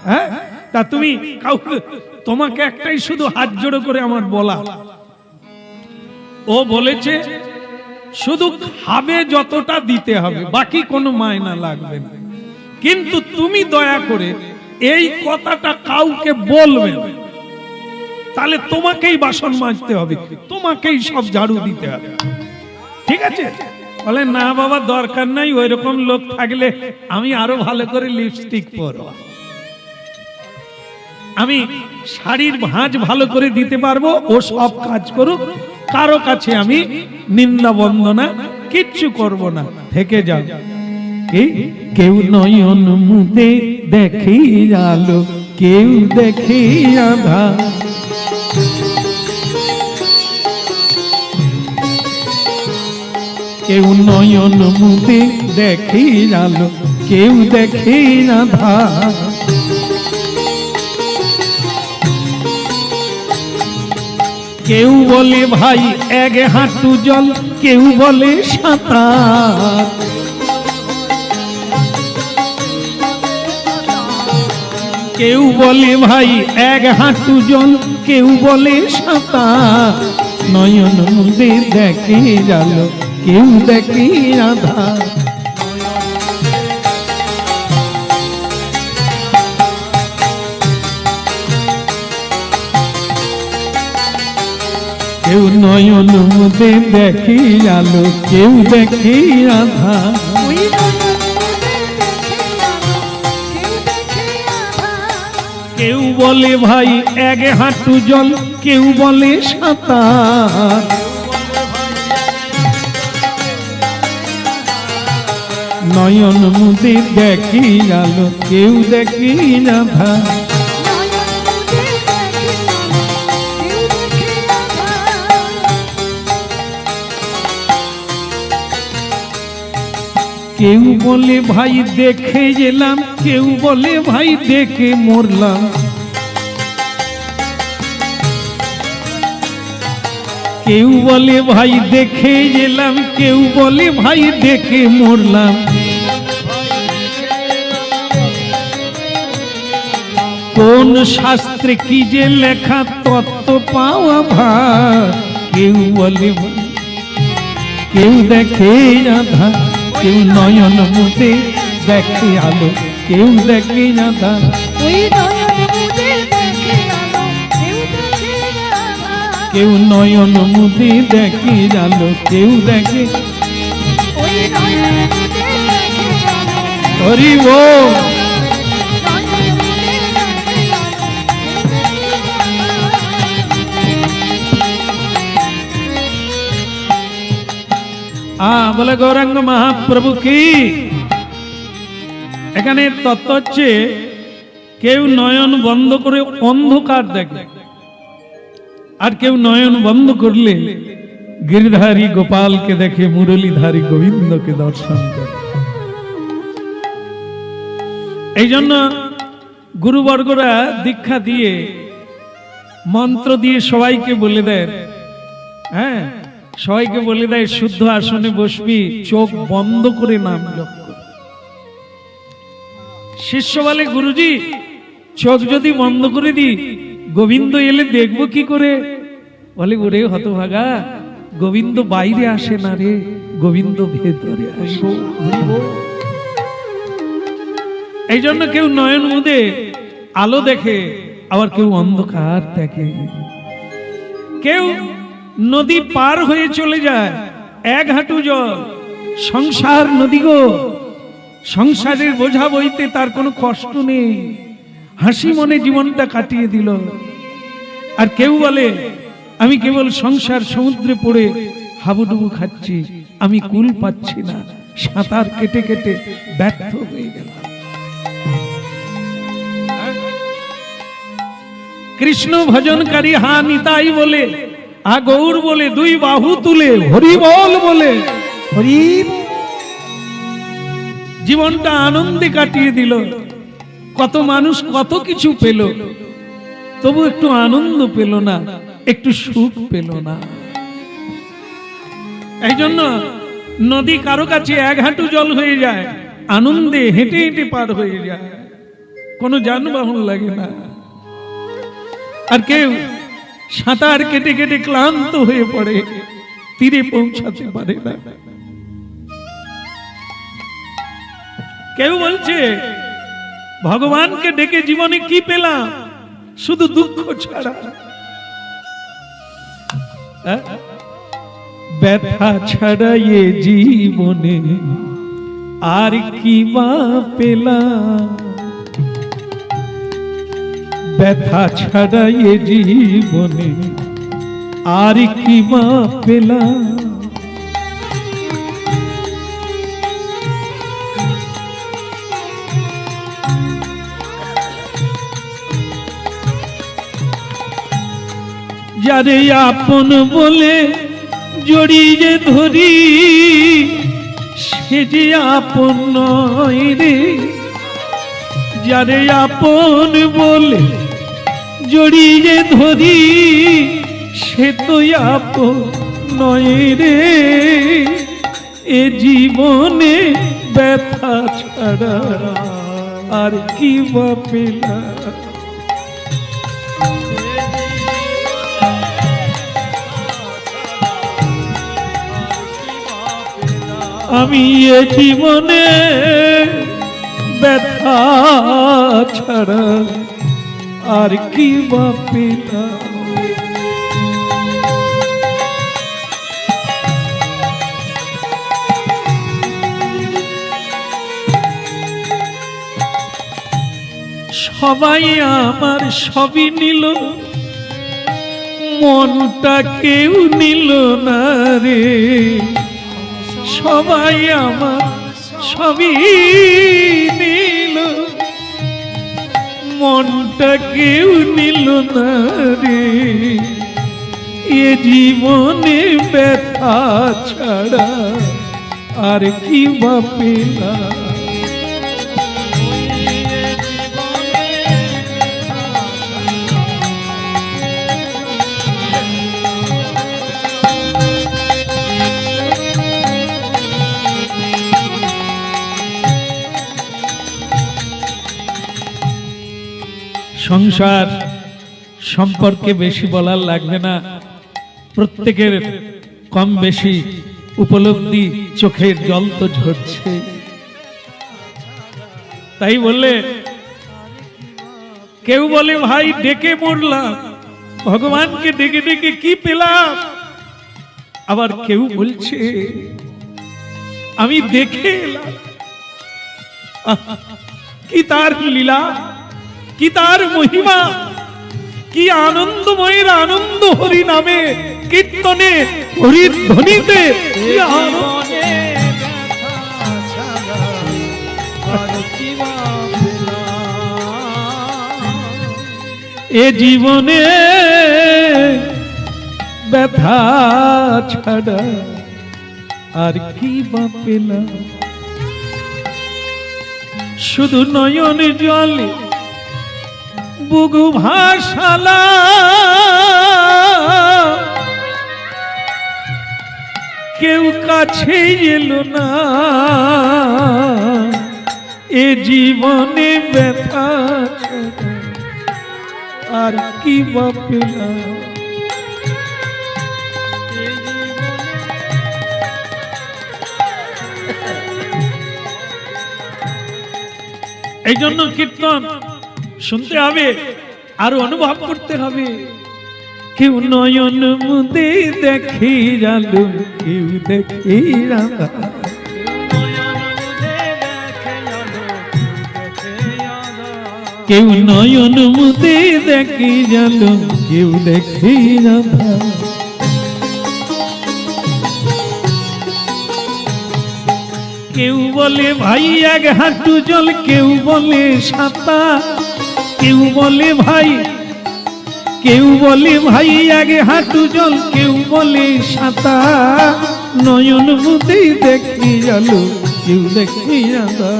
হ্যাঁ, তা তুমি কাউকে, তোমাকে একটাই শুধু হাত জোড়ো করে আমার বলা, ও বলেছে শুধু খাবে যতটা দিতে হবে, বাকি কোনো মায়না লাগবে না। কিন্তু তুমি দয়া করে এই কথাটা কাউকে বলবে না, তাহলে তোমাকেই বাসন মাজতে হবে, তোমাকেই সব ঝাড়ু দিতে হবে, ঠিক আছে? বলে না বাবা, দরকার নাই, ওই রকম লোক থাকলে আমি আরো ভালো করে লিপস্টিক পরবো, আমি শাড়ির ভাঁজ ভালো করে দিতে পারবো, ও সব কাজ করুক, কারো কাছে আমি নিন্দা বন্দনা কিচ্ছু করব না, থেকে যাও। কেউ নয়ন মুদে দেখি আলো, কেউ দেখি আঁধার, কেউ নয়ন মুদে দেখি আলো, কেউ দেখি আঁধার। কেউ বলে ভাই এক হাঁটু জল, কেউ বলে সাঁতার, কেউ বলে ভাই এক হাঁটু জল, কেউ বলে সাঁতার। নয়ন মুদে দেখে আলো, কেউ দেখে আঁধার। কেউ নয়ন মুদে দেখি আলো, কেউ দেখি আঁধার। কেউ বলে ভাই এক হাঁটু জল, কেউ বলে সাঁতার। নয়ন মুদে দেখি আলো, কেউ দেখি আঁধার। কেউ বলে ভাই দেখে গেলাম, কেউ বলে ভাই দেখে মরলাম। কেউ বলে ভাই দেখে গেলাম, কেউ বলে ভাই দেখে মরলাম। কোন শাস্ত্রে কি যে লেখা তত্ত্ব পাওয়া ভার। কেউ বলে কেউ দেখে আঁধার, কেউ নয়ন মুদে দেখে আলো, কেউ দেখে আঁধার। কেউ নয়ন মুদে দেখে আলো, কেউ দেখে। হরি বল। বলে গৌরাঙ্গ মহাপ্রভু কি। এখানে তত্ত্ব হচ্ছে কেউ নয়ন বন্ধ করে অন্ধকার দেখে, আর কেউ নয়ন বন্ধ করলে गिरधारी गोपाल के देखे मुरलीधारी गोविंद के दर्शन करे এই জন্য গুরুবর্গরা দীক্ষা দিয়ে মন্ত্র দিয়ে সবাইকে বলে দেয়, হ্যাঁ সবাইকে বলে দেয় শুদ্ধ আসনে বসবি, চোখ বন্ধ করে নাম জপ কর। শিষ্য বলে গুরুজি চোখ যদি বন্ধ করে দি গোবিন্দ এলে দেখবো কি করে? বলে ওরে হতভাগা, গোবিন্দ বাইরে আসে না রে, গোবিন্দ ভেতরে আসে। এই জন্য কেউ নয়ন মুদে আলো দেখে, আবার কেউ অন্ধকার দেখে। কেউ নদী পার হয়ে চলে যায়, এক হাঁটু জল, সংসার নদী গো, সংসারের বোঝা বইতে তার কোনো কষ্ট নেই, হাসি মনে জীবনটা কাটিয়ে দিল। আর কেউ বলে আমি কেবল সংসার সমুদ্রে পড়ে হাবুডুবু খাচ্ছি, আমি কুল পাচ্ছি না, সাঁতার কেটে কেটে ব্যর্থ হয়ে গেল। কৃষ্ণ ভজনকারী হা নিতাই বলে, আ গৌর বলে, দুই বাহু তুলে হরি বল বলে হরি জীবনটা আনন্দে কাটিয়ে দিল। কত মানুষ কত কিছু পেল, তবু একটু আনন্দ পেল না, একটু সুখ পেল না। এই জন্য নদী কারো কাছে এক হাঁটু জল হয়ে যায়, আনন্দে হেঁটে হেঁটে পার হয়ে যায়, কোনো যানবাহন লাগে না। আর কেউ সাঁতার কেটে কেটে ক্লান্ত হয়ে পড়ে, তীরে পৌঁছাতে পারে না। কেউ বলছে ভগবানকে ডেকে জীবনে কি পেলাম, শুধু দুঃখ ছাড়া, ব্যথা ছাড়া এ জীবনে আর কি বা পেলাম, ব্যথা ছাড়া এ জীবনে আর কি বা পেলাম। যারে আপন বলে জড়িয়ে ধরি, সে যে আপন নয় রে, যারে আপন বলে জড়িয়ে ধরি, সে তো আপন নয় রে, এ জীবনে ব্যথা ছাড়া আর কি বা পেলাম। আমি এ জীবনে ব্যথা ছাড়া আর কি বা পেলাম। সবাই আমার সবই নিল, মনটা কেউ নিল না রে, সবাই আমার সবই নিল, মনটা কেউ নিল না রে, এ জীবনে ব্যথা ছাড়া আর কি বা পেলাম। সংসার সম্পর্কে বেশি বলার লাগবে না, প্রত্যেকের কম বেশি উপলব্ধি, চোখের জল তো ঝরছে। তাই বললে কেউ বলে ভাই ডেকে মরলাম, ভগবানকে ডেকে ডেকে কি পেলাম। আবার কেউ বলছে আমি দেখে এলাম, কি তার লীলা, কি তার মহিমা, কি আনন্দময়ের আনন্দ হরি নামে কীর্তনে হরির ধ্বনিতে, এ জীবনে ব্যথা ছাড়া আর কি বা পেলাম, শুধু নয়ন জলে বুগু ভাসালা, কেউ কাছে এলো না, এ জীবনে ব্যথা ছাড়া আর কি বা পেলাম। এই জন্য কীর্তন শুনতে হবে আর অনুভব করতে হবে। কেউ নয়ন মুদে দেখে জালু, কেউ দেখে রাধা, কেউ নয়ন মুদে দেখে জালু, কেউ দেখে রাধা। কেউ বলে ভাই এক হাঁটু জল, কেউ বলে সাঁতার, কেউ বলে ভাই, কেউ বলে ভাই এক হাঁটু জল, কেউ বলে সাঁতার, নয়ন মুদে দেখি জালু, কেউ দেখি রাধা।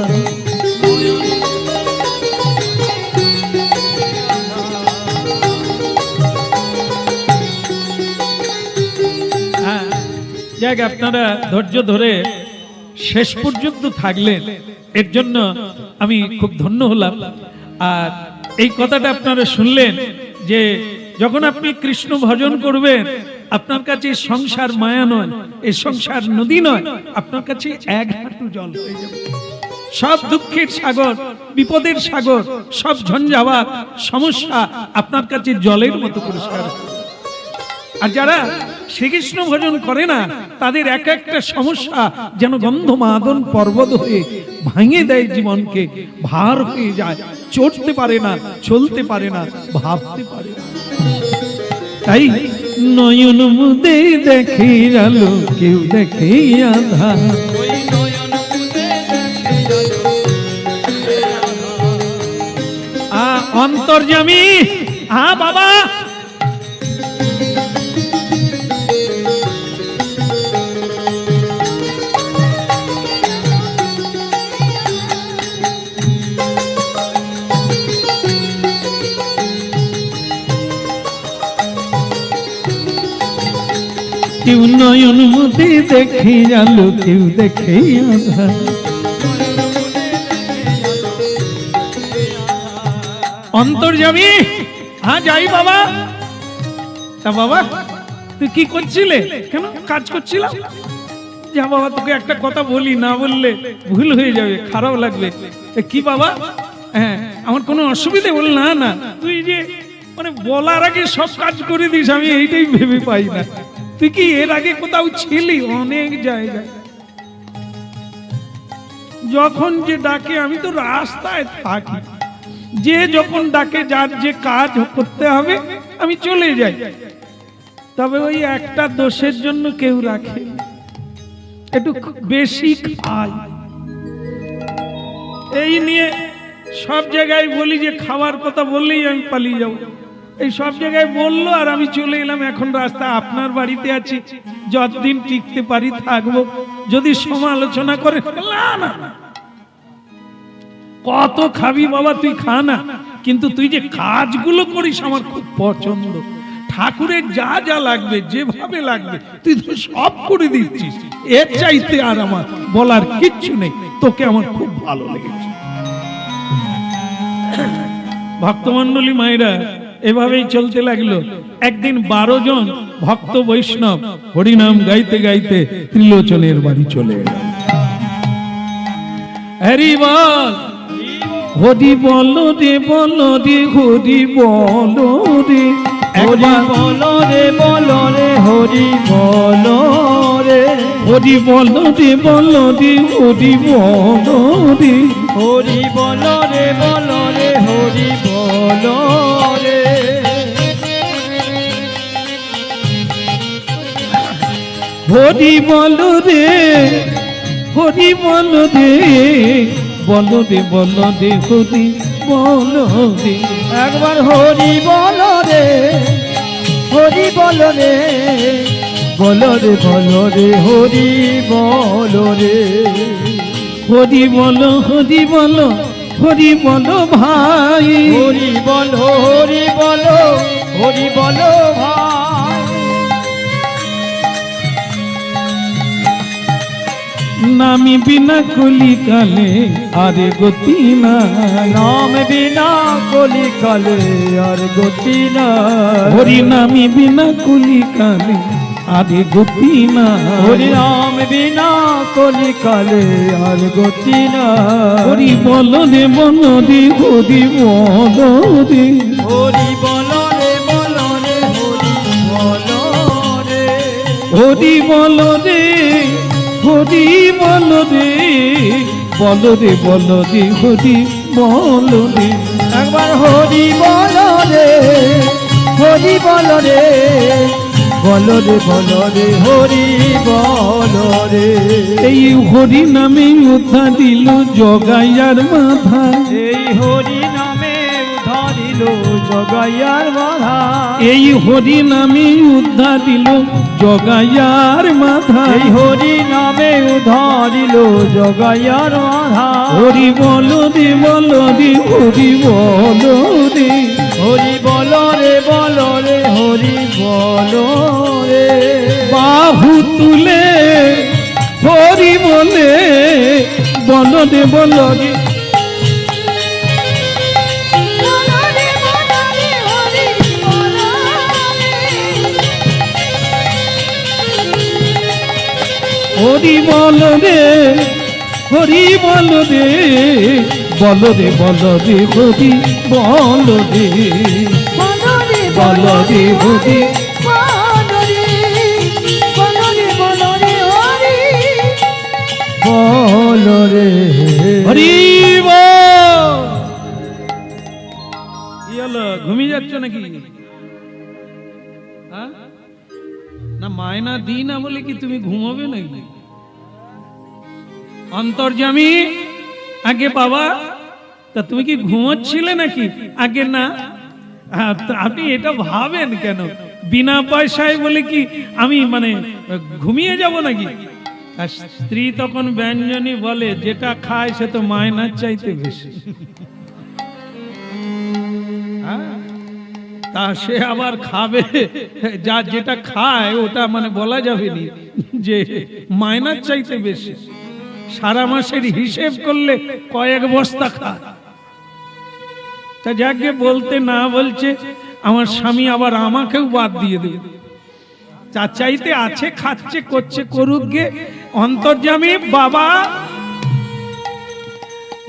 যাক, আপনারা ধৈর্য ধরে শেষ পর্যন্ত থাকলেন, এর জন্য আমি খুব ধন্য হলাম। আর এই কথাটা আপনারা শুনলেন যে যখন আপনি কৃষ্ণ ভজন করবেন, আপনার কাছে সংসার মায়া নয়, এই সংসার নদী নয়, আপনার কাছে এক হাঁটু জল হয়ে যাবে। সব দুঃখের সাগর, বিপদের সাগর, সব ঝঞ্ঝাবাত সমস্যা আপনার কাছে জলের মতো পরিষ্কার। আর যারা শ্রীকৃষ্ণ ভজন করে না, তাদের এক একটা সমস্যা যেন গন্ধমাদন পর্বত হয়ে ভাঙে দেয় জীবনকে, ভার হয়ে যায়, চড়তে পারে না, চলতে পারে না, ভাবতে পারে না। তাই নয়ন মুদে দেখে আলো, কেউ দেখে আধার, অন্তর্যামী বাবা, কেউ নয়ন মুদে দেখে আলো, কেউ দেখে আধার। অন্তর্যামী যাই বাবা। তা বাবা তুই কি করছিলে? কেন কাজ করছিলাম? যা বাবা, তোকে একটা কথা বলি, না বললে ভুল হয়ে যাবে, খারাপ লাগবে। কি বাবা? হ্যাঁ, আমার কোনো অসুবিধে? বল না না, তুই যে মানে বলার আগে সব কাজ করে দিস, আমি এইটাই ভেবে পাই না। তুই কি এর আগে কোথাও ছিলি? অনেক জায়গায়। যখন যে ডাকে, আমি তো রাস্তায় থাকি, যে যখন ডাকে, যার যে কাজ করতে হবে আমি চলে যাই। তবে ওই একটা দোষের জন্য কেউ রাখে, একটু বেশি খায়। এই নিয়ে সব জায়গায় বলি যে খাওয়ার কথা বললেই আমি পালিয়ে যাব। এই সব জায়গায় বললো আর আমি চলে এলাম। এখন রাস্তা আপনার বাড়িতে আছি, যতদিন টিকতে পারি থাকবো। যদি সমালোচনা করে, না না, কত খাবি বাবা, তুই খা না, কিন্তু তুই যে কাজগুলো করিস আমার খুব পছন্দ। ঠাকুরের যা যা লাগবে, যেভাবে লাগবে, তুই তো সব করে দিচ্ছিস। এর চাইতে আর আমার বলার কিচ্ছু নেই, তোকে আমার খুব ভালো লেগেছে। ভক্তমণ্ডলী মায়েরা এভাবেই চলতে লাগলো। একদিন 12 জন ভক্ত বৈষ্ণব হরিনাম গাইতে গাইতে ত্রিলোচনের বাড়ি চলে এল। হরি বল, হরি বলো রে, বলো রে, হরি বলো রে, হরি বলো রে, বলো রে, হরি বলো রে, হরি বলো রে, বলো রে, হরি বলো রে, হরি বলো রে, বলো রে, হরি বলো রে। হরি বলো রে, হরি বলো রে, বলো রে, বলো রে, হরি বলো রে। একবার হরি বলো রে, হরি বলো রে বলো রে বলো রে হরি বলো রে হরি বলো হরি বলো হরি বলো ভাই, হরি বলো হরি বলো হরি বলো ভাই। নামি বিনা কলিকালে আরে গতি না, নাম বিনা কলিকালে আর গতি না, হরি নামি বিনা কলিকালে আরে গতি না, হরি নাম বিনা কলিকালে আর গতি না। হরি বলো রে বলো রে হরি বলো রে, হরি বলো রে বলো রে হরি বলো রে, হরি বলো রে হরি বলো রে, বলো রে বলো রে হরি বলো রে। একবার হরি বলো রে হরি বলো রে বলো রে বলো রে হরি বলো রে। এই হরি নামে উদ্ধার দিল জগাইয়ার মাথা, এই হরি নামে উদ্ধারিল জগাইয়ার বাধা, এই হরি নামে উদ্ধার দিল জগাইয়ার মাথা, এই হরি নামে উদ্ধারিল জগাইয়ার বাধা। হরি বলো রে বলো রে হরি বলো রে, হরি বলো রে বলো রে হরি বলো রে। বাহু তুলে হরি বলে বলো রে বলো রে, বলো রে বলো রে হরি বলো রে, হরি বলো রে হরি বলো রে, বলো রে বলো রে হরি বলো রে, বলো রে বলো রে হরি বলো রে, বলো রে বলো রে হরি বলো রে হরি বল। কি হলো, ঘুমিয়ে যাচ্ছ নাকি? হ্যাঁ? না মায়না দিই না বলে কি তুমি ঘুমাবে নাকি? অন্তর্যামী আগে বাবা, তা তুমি কি ঘুমোচ্ছিলে নাকি? আগে না। আপনি এটা ভাবেন কেন? বিনা পয়সায় বলে কি আমি মানে ঘুমিয়ে যাব নাকি? আর স্ত্রী তখন ব্যঞ্জনী বলে, যেটা খায় সে তো মায়নার চাইতে বেশি। হ্যাঁ? তা সে আবার খাবে, যা যেটা খায় ওটা মানে বলা যাবে না যে মায়নার চাইতে বেশি। সারা মাসের হিসেব করলে কয়েক বস্তা খায়। তা যাকে বলতে না বলছে, আমার স্বামী আবার আমাকেও বাদ দিয়ে দেবে। যা চাইতে আছে খাচ্ছে করছে, করুক গে। অন্তর্যামী বাবা,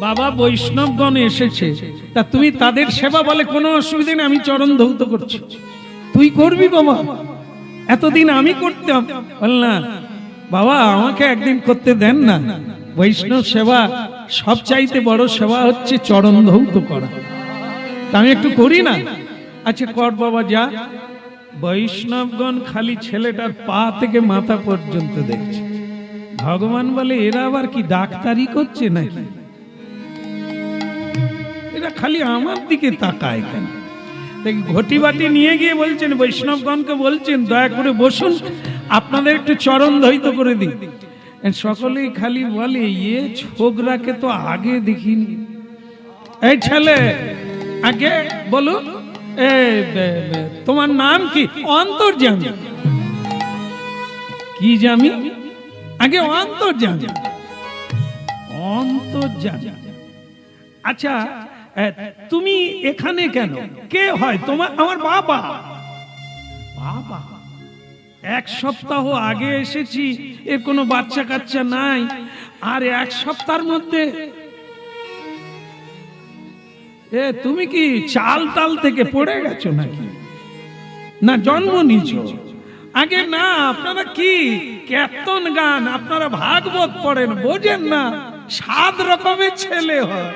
বাবা বৈষ্ণবগণ এসেছে, তা তুমি তাদের সেবা বলে কোনো অসুবিধা নেই, আমি চরণ ধৌত করছি। তুই করবি বাবা, এতদিন আমি করতাম। বল না বাবা, আমাকে একদিন করতে দেন না। বৈষ্ণব সেবা সব চাইতে বড় সেবা হচ্ছে চরণ ধৌত করা। তা আমি একটু করি না? আচ্ছা কর বাবা, যা। বৈষ্ণবগণ খালি ছেলেটার পা থেকে মাথা পর্যন্ত দেখছে। ভগবান বলে, এরা আবার কি ডাক্তারি করছে নাকি? এরা খালি আমার দিকে তাকায় কেন? ঘটি বাটি নিয়ে গিয়ে বলছেন, বৈষ্ণবগণকে বলছেন, দয়া করে বসুন, আপনাদের একটু চরণ ধৌত করে দিই। সকলেই খালি বলে, ইয়ে ছোকরাকে তো আগে দেখিনি। এই ছেলে, আগে বলো, তোমার নাম কি? অন্তর্যামী। কি জামি? আগে অন্তর্যামী। অন্তর্যামী। আচ্ছা, তুমি এখানে কেন? কে হয় তোমার? আমার বাবা। বাবা, এক সপ্তাহ আগে এসেছি, এর কোনো বাচ্চা কাচ্চা নাই, আর এক সপ্তাহের মধ্যে তুমি কি চাল তাল থেকে পড়ে গেছো নাকি? না জন্ম নিছ? আগে না, আপনারা কি কীর্তন গান, আপনারা ভাগবত পড়েন, বোঝেন না? 7 রকমের ছেলে হয়।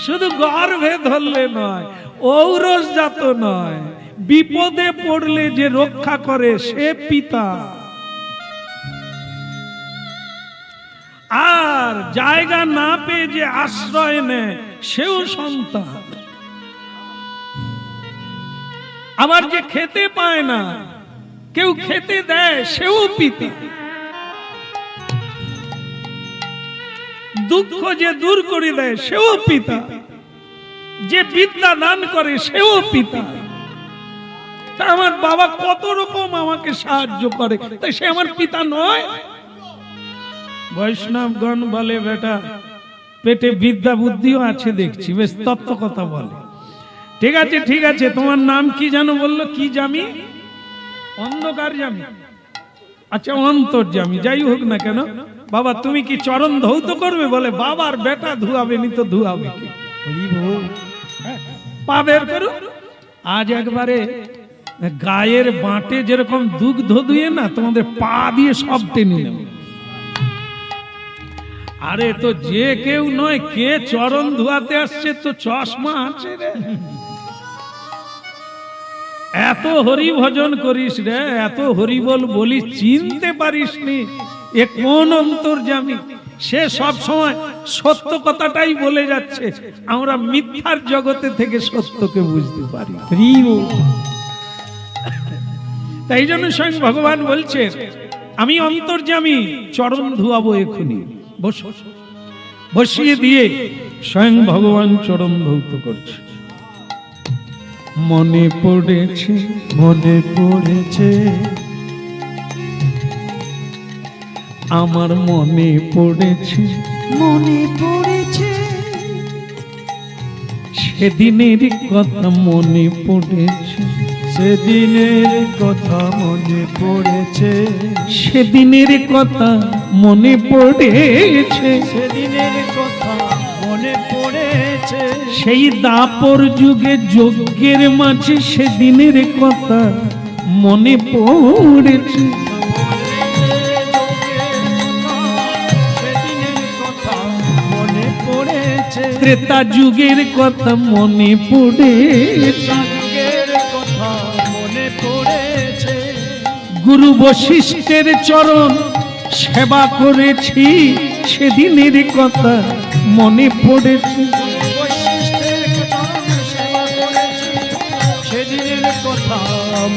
শুধু গর্ভে ধরলে নয়, ঔরস জাত নয়, বিপদে পড়লে যে রক্ষা করে সে পিতা। আর জায়গা না পেয়ে যে আশ্রয় নেয় সেও সন্তান। আবার যে খেতে পায় না, কেউ খেতে দেয়, সেও পিতা। দুঃখ যে দূর করে দেয়, সেও পিতা। যে বিদ্যা দান করে, সেও পিতা। তা আমার বাবা কত রকম আমাকে সাহায্য করে, তাই সে আমার পিতা নয়? বৈষ্ণবগণ বলে, বেটা পেটে বিদ্যা বুদ্ধিও আছে দেখছি, বেশ তত্ত্ব কথা বলে। ঠিক আছে ঠিক আছে, তোমার নাম কি জানো? বললো কি জামি? অন্ধকার জামি। আচ্ছা অন্তর্জামী, যাই হোক না কেন, বাবা তুমি কি চরণ ধৌত করবে? বলে বাবার বেটা ধুয়াবে নি তো ধুয়াবে কি? পা বের করো। আজ একবারে গায়ের বাঁটে যেরকম দুগ্ধ ধুয়ে না, তোমাদের পা দিয়ে সব টেনে নেবে। আরে তো যে কেউ নয়, কে চরণ ধুয়াতে আসছে? তো চশমা আছে রে। এত হরি ভজন করিস রে, এত হরি বল বলি, চিনতে পারিস নি এ কোন অন্তর্যামী? সে সব সময় সত্য কথাটাই বলে যাচ্ছে, আমরা মিথ্যার জগতে থেকে সত্যকে বুঝতে পারি। তাই জন্য স্বয়ং ভগবান বলছে, আমি অন্তর্যামী, চরণ ধুয়াবো এখনই। বসিয়ে দিয়ে স্বয়ং ভগবান চরণ ধৌত করছে। মনে পড়েছে, মনে পড়েছে, আমার মনে পড়েছে, মনে পড়েছে, সেদিনের কথা মনে পড়েছে, সেদিনের কথা মনে পড়েছে, সেদিনের কথা মনে পড়েছে, সেদিনের কথা মনে পড়েছে, সেই দাপর যুগে যজ্ঞের মাঝে সেদিনের কথা মনে পড়েছে, সেদিনের কথা মনে পড়েছে, ত্রেতা যুগের কথা মনে পড়েছে, যুগের কথা মনে পড়েছে, গুরু বশিষ্ঠের চরণ সেবা করেছি, সেদিনের কথা মনে পড়েছে, বৈশিষ্ট্যের চরণ সেবা করেছি, সেদিনের কথা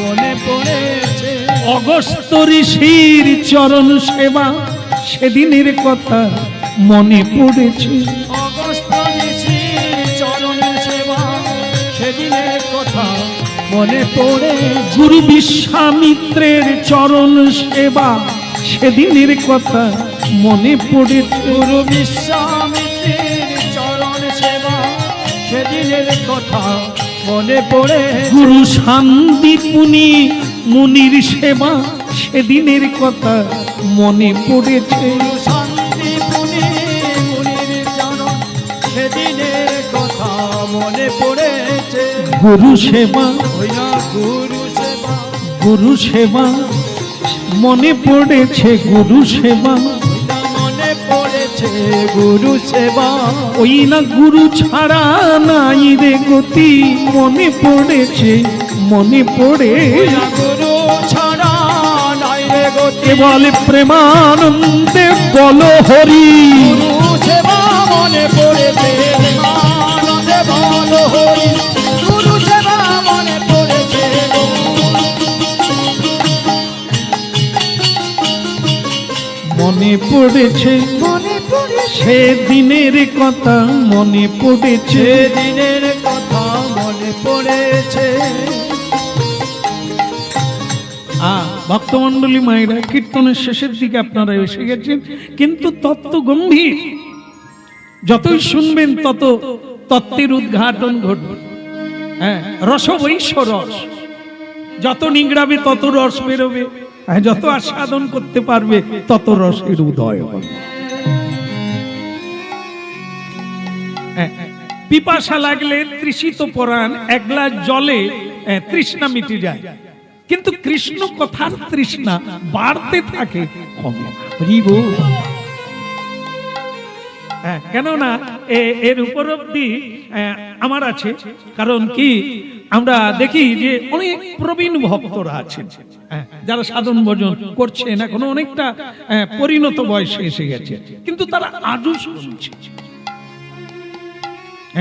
মনে পড়েছে, অগস্ত্য ঋষির চরণ সেবা, সেদিনের কথা মনে পড়েছে, অগস্ত্য ঋষির চরণ সেবা, সেদিনের কথা মনে পড়েছে, গুরু বিশ্বামিত্রের চরণ সেবা, সেদিনের কথা মনে পড়েছে, গুরু বিশ্বামিত্রের চরণ সেবা, সেদিনের কথা মনে পড়েছে, গুরু শান্তিপুনি মুনির সেবা, সেদিনের কথা মনে পড়েছে, গুরু শান্তিপুনি মুনির চরণ, সেদিনের কথা মনে পড়েছে, গুরু সেবা, ওই না গুরু সেবা, গুরু সেবা মনে পড়েছে, গুরু সেবা, ওই না মনে পড়েছে গুরু সেবা, ওই না গুরু ছাড়া নাই রে গতি, মনে পড়েছে, মনে পড়ে ওই না গুরু ছাড়া নাই রে গতি, কেবল প্রেমানন্দে বলো হরি, গুরু সেবা মনে পড়েছে, আনন্দে বলো হরি, গুরু সেবা মনে পড়েছে, মনে পড়েছে মনে পড়েছে, সেদিনের কথা মনে পড়েছে, সেদিনের কথা মনে পড়েছে, ভক্তমন্ডলী মায়েরা, কীর্তনের শেষের দিকে আপনারা এসে গেছেন, কিন্তু তত্ত্ব গম্ভীর। যতই শুনবেন তত তত্ত্বের উদ্ঘাটন ঘটবে। হ্যাঁ, রস বৈশ্য রস, যত নিংড়াবে তত রস বেরোবে, যত আস্বাদন করতে পারবে তত রসের উদয় হবে। পিপাসা লাগলে তৃষিত পরাণ, এক গ্লাস জলে তৃষ্ণা মিটে যায়, কিন্তু কৃষ্ণ কথার তৃষ্ণা বাড়তে থাকে, কমে না। কেননা এর উপলব্ধি আমার আছে, কারণ কি আমরা দেখি যে অনেক প্রবীণ ভক্তরা আছেন, যারা সাধন ভজন করছেন, এখন অনেকটা পরিণত বয়সে এসে গেছে, কিন্তু তারা আজও শুনছে,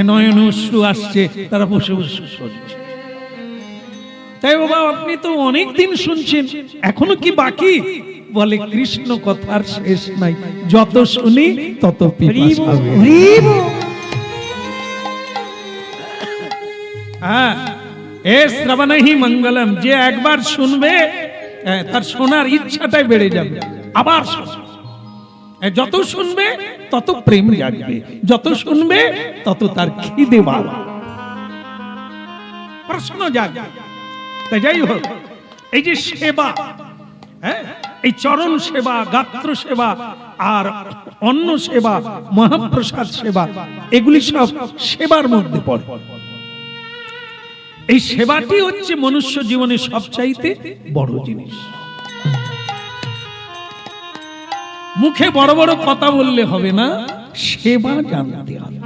নয়ন অশ্রু আসছে, তারা বসে বসে শুনছে। তাই বাবা আপনি তো অনেক দিন শুনছেন, এখনো কি বাকি? বলে কৃষ্ণ কথার শেষ নাই, যত শুনি তত পিপাসা হবে। হ্যাঁ, এ শ্রবণহি মঙ্গলম, যে একবার শুনবে তার শোনার ইচ্ছাটাই বেড়ে যাবে, আবার শুনবে। যত শুনবে তত প্রেম জাগবে, যত শুনবে তত তার খিদে বাড়বে, প্রশ্ন জাগবে। তাই যাই হোক, এই যে সেবা, হ্যাঁ, এই চরণ সেবা, গাত্র সেবা আর অন্ন সেবা, মহাপ্রসাদ সেবা, এগুলি সব সেবার মধ্যে পড়ে। এই সেবাটি হচ্ছে মনুষ্য জীবনের সবচাইতে বড় জিনিস। মুখে বড় বড় কথা বললে হবে না, সেবা জানতে হবে।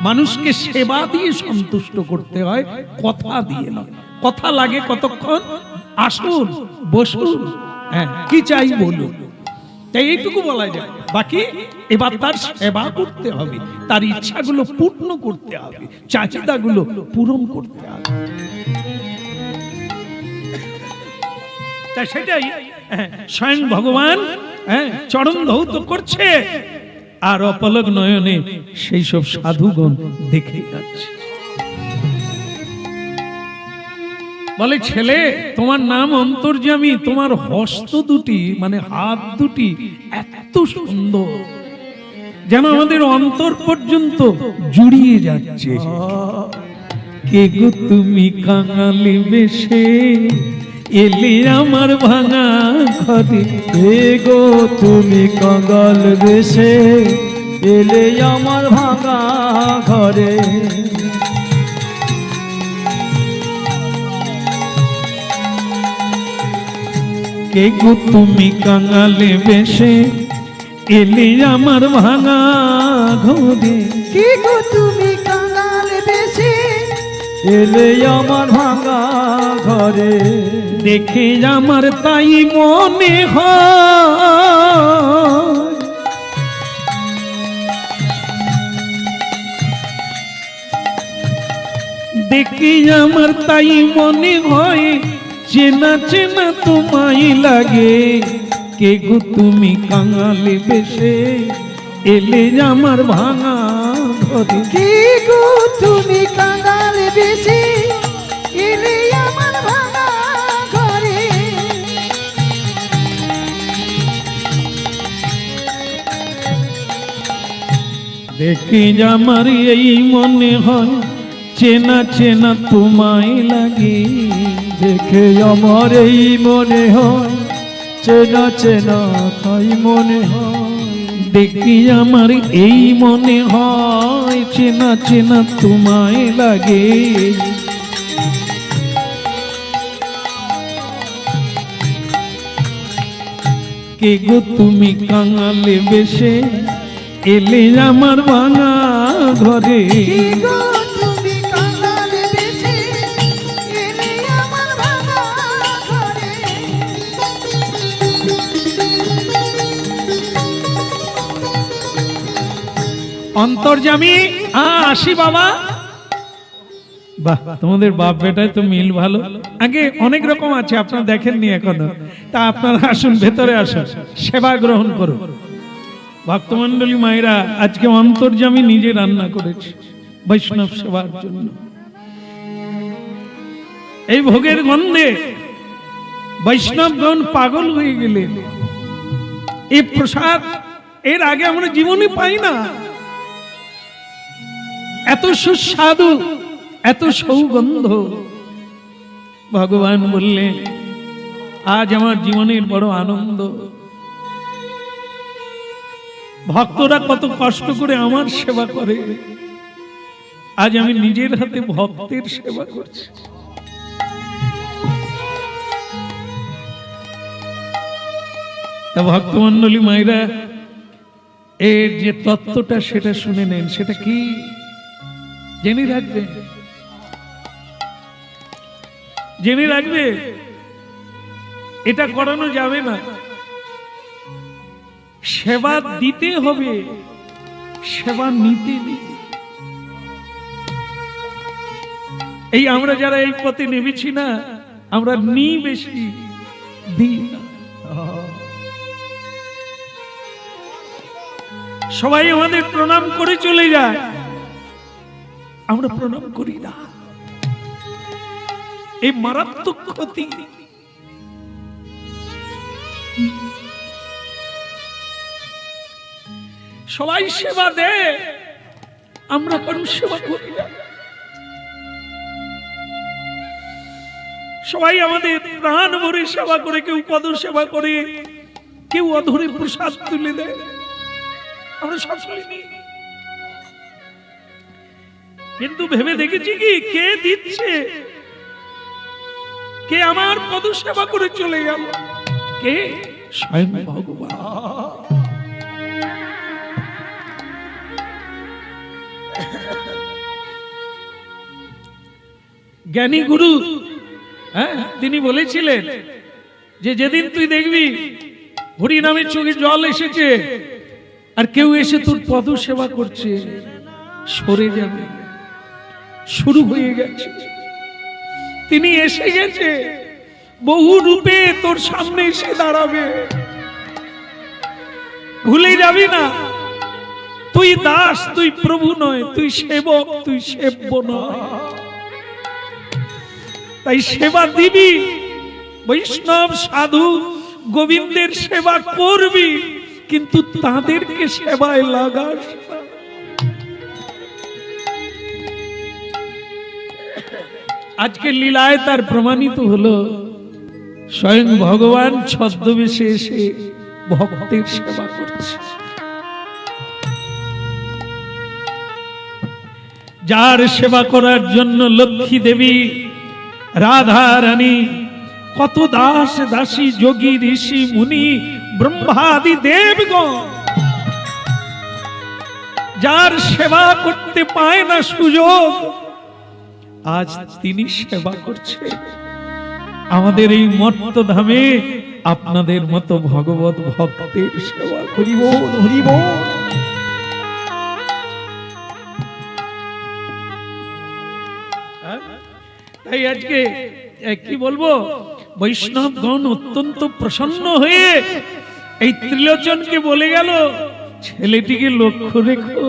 মানুষকে সেবা দিয়ে সন্তুষ্ট করতে হয়, কথা দিয়ে নয়। কথা লাগে কতক্ষণ? আসুন, বসুন, হ্যাঁ, কি চাই বলুন, তাই এইটুকু বলা যায়। বাকি এবার তার সেবা করতে হবে, তার ইচ্ছাগুলো পূর্ণ করতে হবে, চাহিদাগুলো পূরণ করতে হবে। তাই সেটাই স্বয়ং ভগবান চরণ ধৌত করছে, আর অপলক নয়নে সেই সব সাধুগণ দেখে যাচ্ছে। বলে, ছেলে তোমার নাম অন্তর্যামী, তোমার হস্ত দুটি মানে হাত দুটি এত সুন্দর, যেন আমাদের অন্তর পর্যন্ত জুড়িয়ে যাচ্ছে। কে গো তুমি কাঙালি বেশে এলে আমার ভাঙা ঘরে, হে গো তুমি কাঙাল বেশে এলে আমার ভাঙা ঘরে। কে গো তুমি কাঙালে বেশে এলে আমার ভাঙা ঘরে, কি গো তুমি কাঙাল বেশে এলে আমার ভাঙা ঘরে। দেখে আমার তাই মনে হয়, দেখে আমার তাই মনে হয়, চেনা চেনা তোমায় লাগে। কে গো তুমি কাঙালে বেশে এলে আমার ভাঙা ঘরে। কি গো তুমি কাঙাল বেশে এলে আমার ভাঙা ঘরে। দেখে আমার এই মনে হয়, চেনা চেনা তোমায় লাগে। দেখে আমার এই মনে হয়, চেনা চেনা তাই মনে হয়। দেখি আমার এই মনে হয়, চেনা চেনা তোমায় লাগে। কে গো তুমি কাঙালে বেশে এলে আমার ভাঙা ঘরে। কি গো তুমি কাঙাল বেশে এলে আমার ভাঙা ঘরে। অন্তর্যামী, আসি বাবা। বাহ, তোমাদের বাপ বেটায় তো মিল ভালো। আগে অনেক রকম আছে, আপনারা দেখেননি এখনো। তা আপনারা আসুন, ভেতরে আসুন, সেবা গ্রহণ করুন। ভক্তমন্ডলী মায়েরা, আজকে অন্তর্যামী নিজে রান্না করেছে বৈষ্ণব সেবার জন্য। এই ভোগের গন্ধে বৈষ্ণবগণ পাগল হয়ে গেলেন। এই প্রসাদ এর আগে আমরা জীবনে পাই না, এত সুস্বাদু, এত সৌগন্ধ। ভগবান বললেন, আজ আমার জীবনের বড় আনন্দ। ভক্তরা কত কষ্ট করে আমার সেবা করে, আজ আমি নিজের হাতে ভক্তের সেবা করছি। তা ভক্তমন্ডলী মায়েরা, এর যে তত্ত্বটা সেটা শুনে নেন। সেটা কি জেনে রাখবে, জেনে রাখবে। এটা করানো যাবে না, সেবা দিতে হবে, সেবা নিতে নেই। এই আমরা যারা এই পথে নেমেছি না, আমরা নি বেশি দিই না। সবাই আমাদের প্রণাম করে চলে যায়, আমরা প্রণাম করি না। এই মারাত্মক ক্ষতি। সবাই সেবা দেয়, আমরা কারো সেবা করি না। সবাই আমাদের প্রাণ ভরে সেবা করে, কেউ পদ সেবা করে, কেউ অধরে প্রসাদ তুলে দেয়, আমরা সব শুনি। কিন্তু ভেবে দেখেছি কি, কে দিচ্ছে? কে আমার পদ সেবা করে চলে গেল? কে? স্বয়ং ভগবান। জ্ঞানী গুরু তিনি বলেছিলেন যে যেদিন তুই দেখবি হরি নামে চোখে জল এসেছে আর কেউ এসে তোর পদ সেবা করছে, সরে যাবে, শুরু হয়ে গেছে। তিনি এসে গেছে, বহু রূপে তোর সামনে এসে দাঁড়াবে, ভুলে যাবি না। তুই দাস, তুই প্রভু নয়, তুই সেবক, তুই সেব্য নয়। তাই সেবা দিবি, বৈষ্ণব সাধু গোবিন্দের সেবা করবি, কিন্তু তাদেরকে সেবায় লাগাস। আজকে লীলায় তার প্রমাণিত হলো, স্বয়ং ভগবান ছদ্মবেশে এসে ভক্তের সেবা করছে। যার সেবা করার জন্য লক্ষ্মী দেবী, রাধা রানী, কত দাস দাসী, যোগী ঋষি মুনি, ব্রহ্মাদি দেবগণ যার সেবা করতে পায় না সুযোগ, আজ তিনি সেবা করছে। আমাদের এই মর্তধামে আপনাদের মতো ভগবত ভক্তের সেবা করিব। হরিব। তাই আজকে কি বলবো, বৈষ্ণবগণ অত্যন্ত প্রসন্ন হয়ে এই ত্রিলোচনকে বলে গেল, ছেলেটিকে লক্ষ্য রেখো,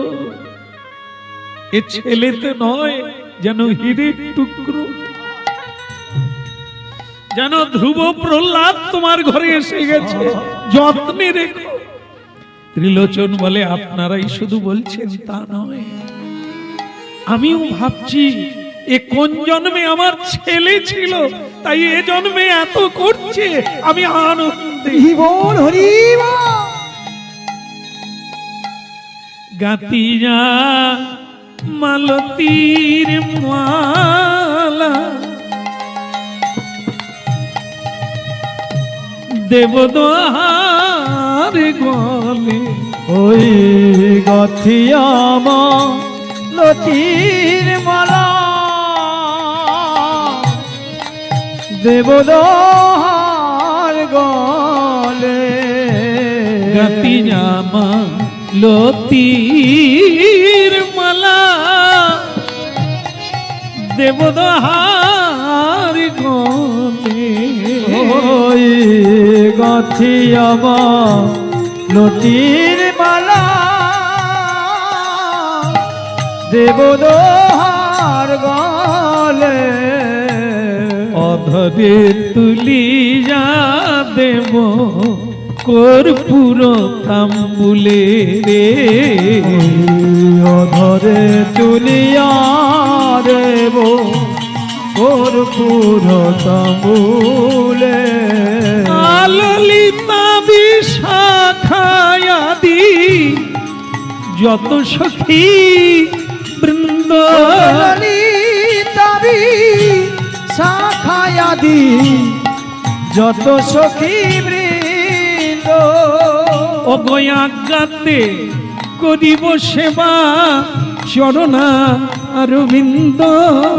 এ ছেলেতে নয়, যেন হীরের টুকরো, যেন ধ্রুব প্রহ্লাদ তোমার ঘরে এসে গেছে, যত্নে রেখো। ত্রিলোচন বলে, আপনারাই শুধু বলছেন তা নয়, আমিও ভাবছি এ কোন জন্মে আমার ছেলে ছিল, তাই এ জন্মে এত করছে, আমি আনন্দে। গাতিয়া মালতীর মালা, দেবদোহার গলে, ওই গাথিয়া মালতীর মালা, দেবদোহার গলে, গাতিয়া মালতীর মালা, দেবদোহার গলে, ওই গাথিয়া মালতীর মালা, দেবদোহার গলে, অধরে তুলিয়া দেব কর্পূর তাম্বুলে রে, অধরে তুলিয়া দেব কর্পূর তাম্বুলে, ললিতা বিশাখায়াদি যত সখী বৃন্দ, ললিতা বিশাখায়াদি যত সখী বৃন্দ, অজ্ঞাতে করিব সেবা চরণা অরবিন্দ,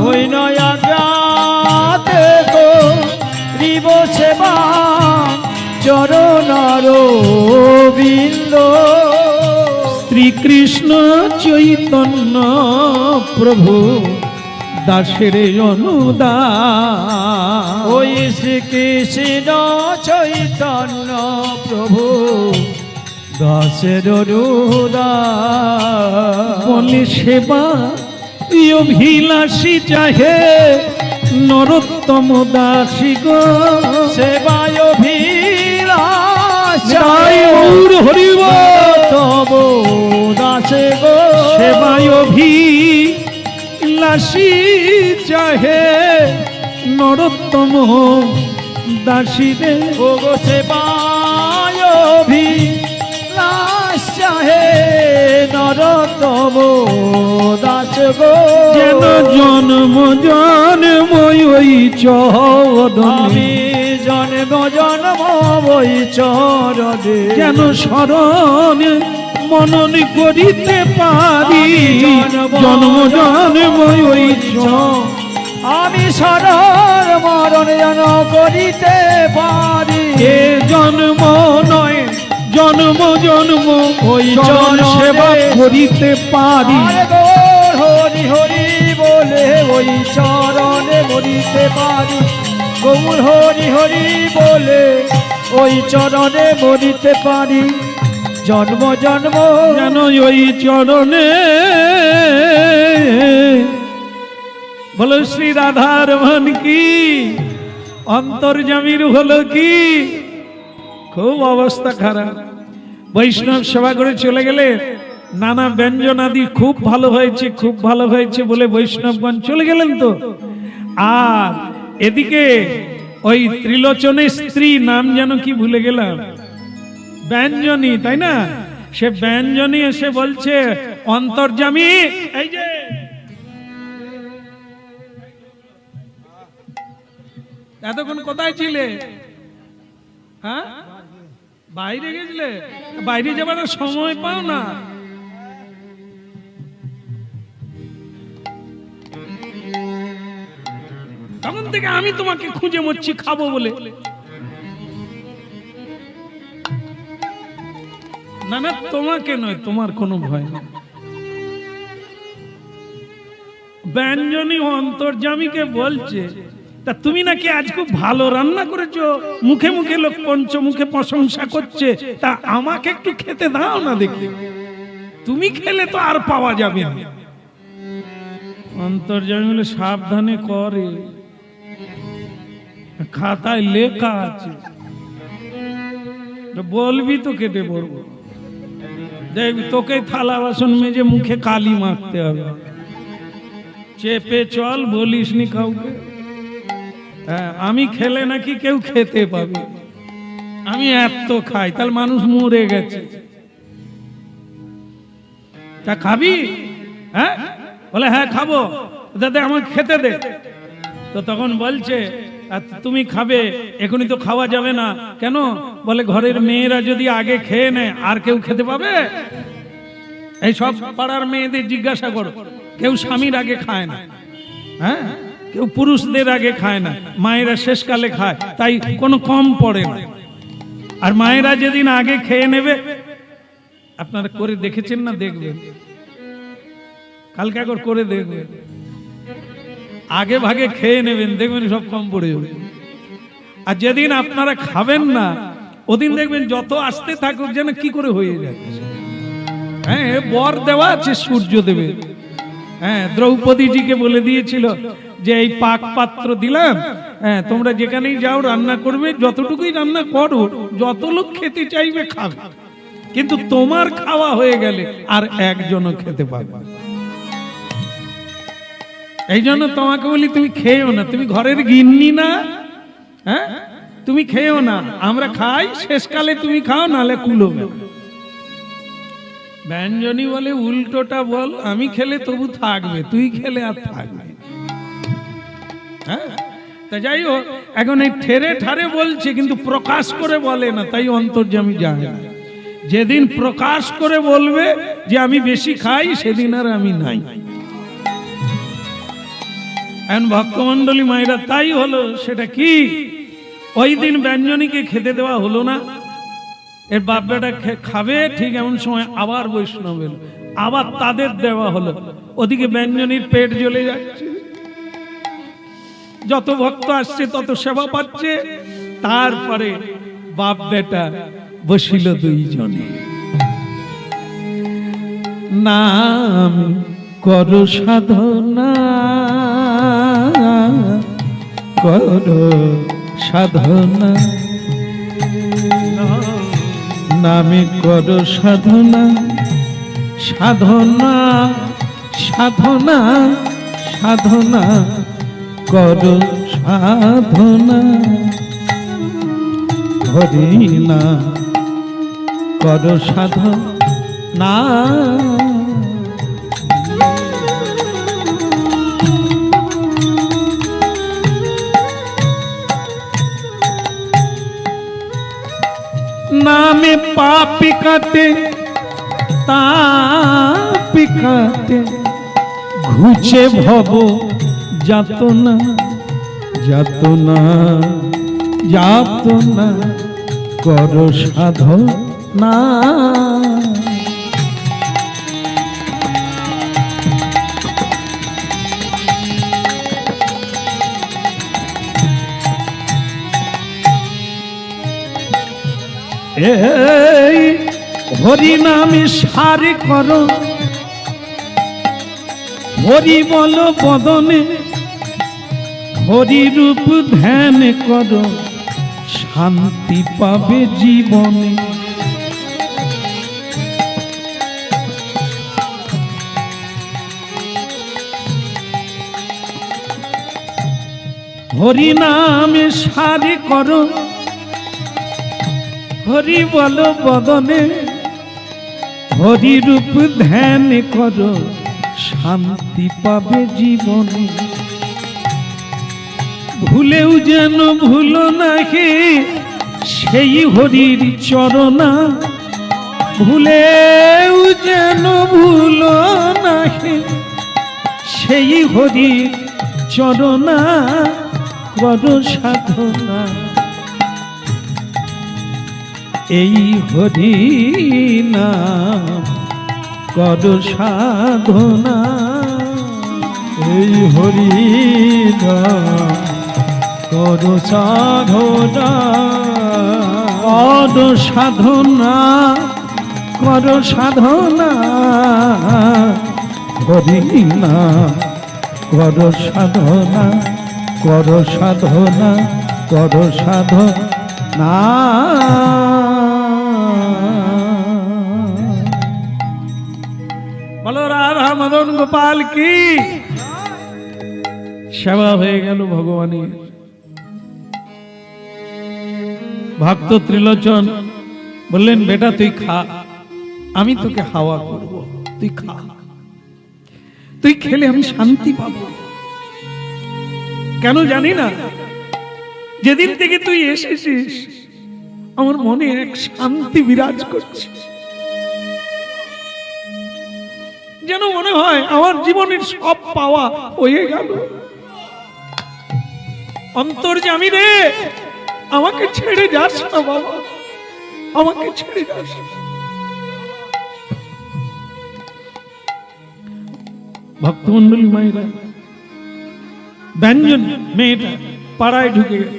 ওই নয়াগাতে করিব সেবা চরণার বিন্দ, শ্রীকৃষ্ণ চৈতন্য প্রভু দাসের অনুদান। ওই শ্রীকৃষ্ণ চৈতন্য প্রভু দাসের অনুদান। বলে সেবা অভিলাষী চাহে নরোত্তম দাসী গো। সেবায় অভিলাষ জয় গৌর হরি বল। তব দাসে গো। সেবায় অভিলাষী চাহে নরোত্তম দাসী রে। ও গো সেবায় অভিলাষ চাহে নরোত্তম দাস গো। যেন জন্ম জন্ম ওই চরণে, আমি জন্ম জন্ম ওই চরণে যেন স্মরণ মনন করিতে পারি। জন্ম জন্ম ওই আমি শরণ মরণ যেন করিতে পারি। এ জন্ম নয় জন্ম জন্ম ওই চরণ চরণে সেবা করিতে পারি। আরে গৌর হরি হরি বলে ওই চরণে মরিতে পারি। গৌর হরি হরি বলে ওই চরণে মরিতে পারি। জন্ম জন্ম যেন ওই চরণে। বলো শ্রী রাধার মন কি অন্তর্যামীর হলো কি। খুব অবস্থা খারাপ। বৈষ্ণব সেবা করে চলে গেলে নানা ব্যঞ্জনাদি খুব ভালো হয়েছে খুব ভালো হয়েছে বলে বৈষ্ণবগণ চলে গেলেন তো। আর এদিকে ওই ত্রিলোচনের স্ত্রী নাম যেন কি ভুলে গেলাম, ব্যঞ্জনী, তাই না? সে ব্যঞ্জনী এসে বলছে অন্তর্যামী, এই যে এতক্ষণ কোথায় ছিলে? হ্যাঁ, বাইরে গেছিলে? বাইরে যাবার সময় পাও না। তখন থেকে আমি তোমাকে খুঁজে মরছি খাবো বলে। না না, তোমাকে নয়, তোমার কোনো ভয় নেই। ব্যঞ্জনী অন্তর্যামীকে বলছে তা তুমি নাকি আজ খুব ভালো রান্না করেছো, মুখে মুখে লোক পঞ্চমুখে প্রশংসা করছে, তা আমাকে একটু খেতে দাও না দেখি। তুমি খেলে তো আর পাওয়া যাবে না। অন্তর্যামী বলে সাবধানে করে, খাতায় লেখা আছে, বলবি তো কেটে পড়বো। দেখবি তোকে থালা বাসন মেজে মুখে কালি মাখতে হবে। চেপে চল, বলিস নি কাউকে। হ্যাঁ, আমি খেলে নাকি কেউ খেতে পাবে। আমি এত খাই, তাহলে মানুষ মরে গেছে। তা খাবি? হ্যাঁ, বলে হ্যাঁ খাবো, দাদা আমাকে খেতে দে। তো তখন বলছে তুমি খাবে, এখনই তো খাওয়া যাবে না। কেন? বলে ঘরের মেয়েরা যদি আগে খেয়ে নেয় আর কেউ খেতে পাবে? এই সব পাড়ার মেয়েদের জিজ্ঞাসা করো, কেউ স্বামীর আগে খায় না। হ্যাঁ, কেউ পুরুষদের আগে খায় না, মায়েরা শেষকালে খায়, তাই কোনো কম পড়ে না। আর মায়েরা যেদিন আগে খেয়ে নেবে, আপনারা করে দেখেছেন না? দেখবেন, কালকে একবার করে দেখবেন, আগে ভাগে খেয়ে নেবেন, দেখবেন সব কম পড়ে যাবে। আর যেদিন আপনারা খাবেন না, ওদিন দেখবেন যত আসতে থাকুক যেন কি করে হয়ে যাচ্ছে। হ্যাঁ, বর দেওয়া আছে সূর্য দেবে। হ্যাঁ, দ্রৌপদীজিকে বলে দিয়েছিল যে এই পাক পাত্র দিলাম, হ্যাঁ তোমরা যেখানেই যাও রান্না করবে, যতটুকুই রান্না করো, যত লোক খেতে চাইবে খাবে, কিন্তু তোমার খাওয়া হয়ে গেলে আর একজনও খেতে পারবে না। এই জন্য তোমাকে বলি তুমি খেয়েও না, তুমি ঘরের গিন্নি না। হ্যাঁ, তুমি খেয়েও না, আমরা খাই, শেষকালে তুমি খাও, নালে কুলোবে। ব্যঞ্জনী বলে উল্টোটা বল, আমি খেলে তবু থাকবে, তুই খেলে আর থাকবে। হ্যাঁ, তা যাই হোক, এখন এই ঠেরে ঠারে বলছে কিন্তু প্রকাশ করে বলে না, তাই অন্তর্যামী যায় না। যেদিন প্রকাশ করে বলবে যে আমি বেশি খাই, সেদিন আর আমি নাই। এখন ভক্তমন্ডলী মায়েরা তাই হলো। সেটা কি? ওই দিন ব্যঞ্জনীকে খেতে দেওয়া হলো না। এর বাপ বেটা খাবে, ঠিক এমন সময় আবার বৈষ্ণব এলো, আবার তাদের দেওয়া হলো। ওদিকে ব্যঞ্জনীর পেট জ্বলে যাচ্ছে, যত ভক্ত আসছে তত সেবা পাচ্ছে। তারপরে বাপ বেটা বসিল দুইজনে, নাম করো সাধনা, করো সাধনা, নামে করো সাধনা, সাধনা সাধনা সাধনা করো সাধনা, হরি না করো সাধনা। नामे पापी काटे तापी काटे, घुचे भव जातना जातना जातना करो साधना। हरि नामे सारे करो, हरि बोलो बदने, हरि रूप ध्यान करो, शांति पावे जीवने। हरि नामे सारे करो, हरि बोलो बदने, हरि रूप ध्यान करो, शांति पावे जीवने। भूलेও যেন ভুলো নাহি সেই হরির চরণা, ভুলেও যেন ভুলো নাহি সেই হরির চরণা, করো সাধনা। এই হরি নাম করো সাধনা, এই হরি নাম করো সাধনা, করো সাধনা, করো সাধনা, হরি নাম করো সাধনা, করো সাধনা, করো সাধনা। বলো রাধা মদন গোপাল কি সেবা হয়ে গেল ভগবানের। ভক্ত ত্রিলোচন বললেন, বেটা তুই খা, আমি তোকে হাওয়া করব, তুই খা, তুই খেলে আমি শান্তি পাবো। কেন জানি না, যেদিন থেকে তুই এসেছিস আমার মনে এক শান্তি বিরাজ করছে, যেন মনে হয় আমার জীবনের সব পাওয়া হয়ে গেল। অন্তর্যামী রে, আমাকে ছেড়ে যাস না বাবা, আমাকে ছেড়ে যাস। ভক্তমন্ডলী মায়েরা, ব্যঞ্জন মেয়েটা পাড়ায় ঢুকে গেল,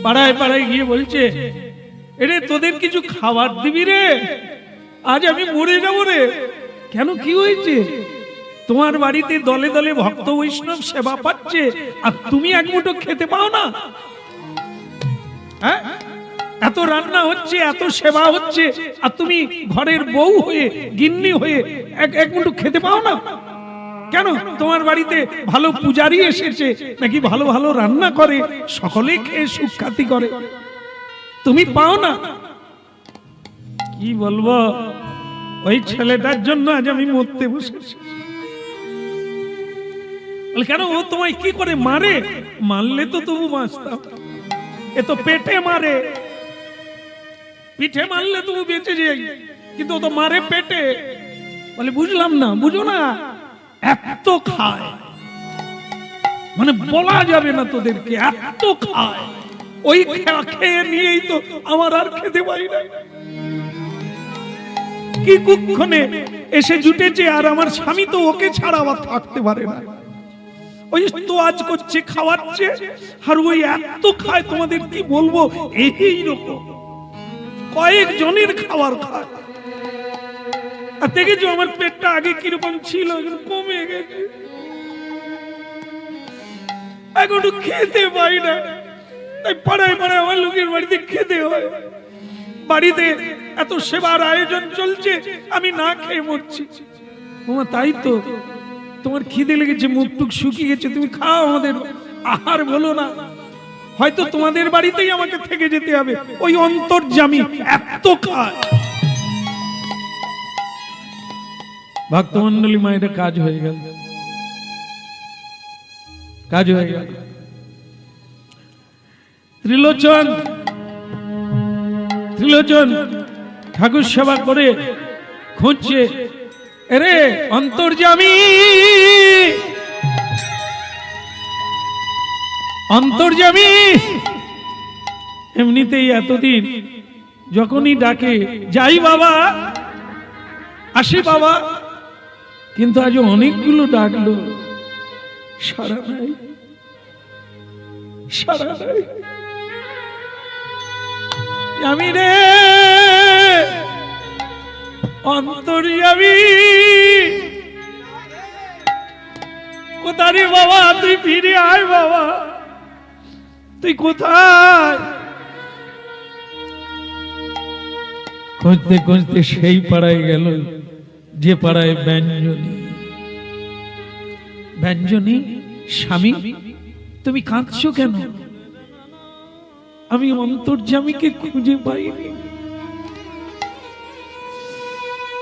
পাড়ায় পাড়ায় গিয়ে বলছে, এরে তোদের কিছু খাবার দিবি রে, আজ আমি মরে যাবো রে। কেন, কি হয়েছে? তোমার বাড়িতে দলে দলে ভক্ত বৈষ্ণব সেবা পাচ্ছে, আর তুমি এক মুঠো খেতে পাও না? হ্যাঁ, এত রান্না হচ্ছে, এত সেবা হচ্ছে, আর তুমি ঘরের বউ হয়ে, গিন্নি হয়ে এক মুঠো খেতে পাও না কেন? তোমার বাড়িতে ভালো পূজারি এসেছে, নাকি ভালো ভালো রান্না করে, সকলে খেয়ে সুখ্যাতি করে, তুমি পাও না? কি বলবো, ওই ছেলেটার জন্য আজ আমি মরতে বসেছি। কেন, ও তোমায় কি করে মারে? মারলে তো তবু বাঁচতাম, এ তো পেটে মারে, পিঠে মারলে তবু বেঁচে যাই, কিন্তু ও তো মারে পেটে। বলে বুঝলাম না, বুঝো না, এত খায়, মানে বলা যাবে না তোদেরকে, এত খায়, ওই খেয়ে নিয়েই তো আমার আর খেতে পারি না। কি কুক্ষণে এসে জুটেছে, আর আমার স্বামী তো ওকে ছাড়া আবার থাকতে পারে না। ওই তো আজ করছে, খাওয়াচ্ছে, আর ওই এত খায় তোমাদের কি বলবো, এই রকম কয়েকজনের খাবার খায়। আর দেখেছো আমার পেটটা আগে কিরকম ছিল, এখন কমে গেছে, এখন খেতে পাই না। তাই পাড়ায় পাড়ায় আমার লোকের বাড়িতে খেতে হয়। বাড়িতে এত সেবার আয়োজন চলছে, আমি না খেয়ে মরছি। ওমা তাই তো, তোমার খিদে লেগেছে, মুখ টুক শুকিয়ে গেছে, তুমি খাও, আমাদের আহার বলো না। হয়তো তোমাদের বাড়িতেই আমাকে থেকে যেতে হবে, ওই অন্তর্যামী এত খায়। ভক্তমন্ডলী মায়ের কাজ হয়ে গেল, কাজ হয়ে গেল। ত্রিলোচন ঠাকুর সেবা করে খুঁজছে, আরে অন্তর্যামী, অন্তর্যামী। এমনিতেই এতদিন যখনই ডাকে যাই বাবা, আসি বাবা, কিন্তু আজ অনেকগুলো ডাকলো, সারা নাই, সারা নাই। আমি রে অন্তর্যামী, কোথায় রে বাবা, তুই ফিরে আয় বাবা, তুই কোথায়? খুঁজতে খুঁজতে সেই পাড়ায় গেল যে পাড়ায় ব্যঞ্জনী। ব্যঞ্জনী, স্বামী তুমি কাঁদছো কেন? আমি অন্তর্যামীকে খুঁজে পাইনি।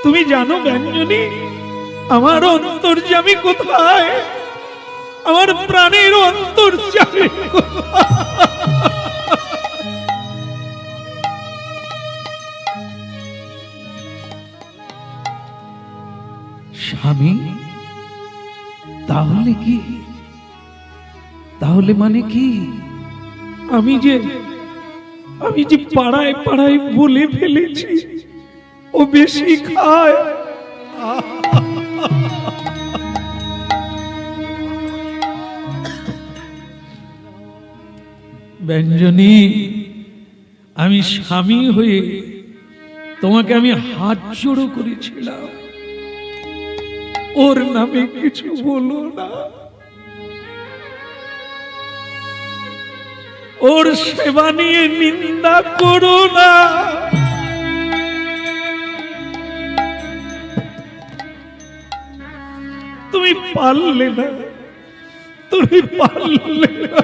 তুমি জানো ব্যঞ্জনী, আমার অন্তর্যামী কোথায়? আমার প্রাণের অন্তর্যামী কোথায়? স্বামী, তাহলে কি, তাহলে মানে কি? আমি যে পাড়ায় পাড়ায় বলে ফেলেছি ও বেশি খায়। ব্যঞ্জনী, আমি স্বামী হয়ে তোমাকে আমি হাত জোড়ো করেছিলাম, ওর নামে কিছু বলো না, ওর সেবা নিয়ে নিন্দা করো না। তুমি পারলে না, তুমি পারলে না।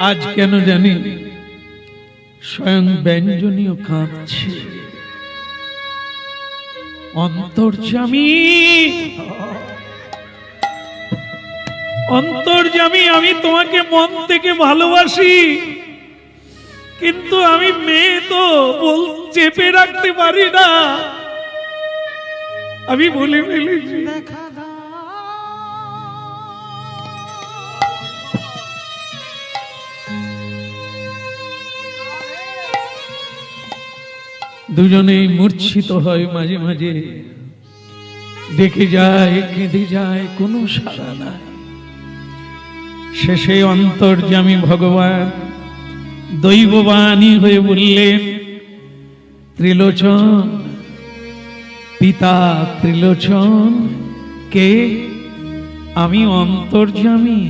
আজ কেন জানি স্বয়ং ব্যঞ্জনীও কাঁদছে। অন্তর্যামী, অন্তর্যামী, আমি তোমাকে মন থেকে ভালোবাসি, কিন্তু আমি মেয়ে তো চেপে রাখতে পারি না, আমি বলে ফেলেছি। দুজনেই মূর্ছিত হয়, মাঝে মাঝে ডেকে যায়, কেঁদে যায়, কোনো সাড়া নাই। শেষে অন্তর্যামী ভগবান দৈববাণী হয়ে বললেন, ত্রিলোচন, পিতা ত্রিলোচন কে? আমি অন্তর্যামী।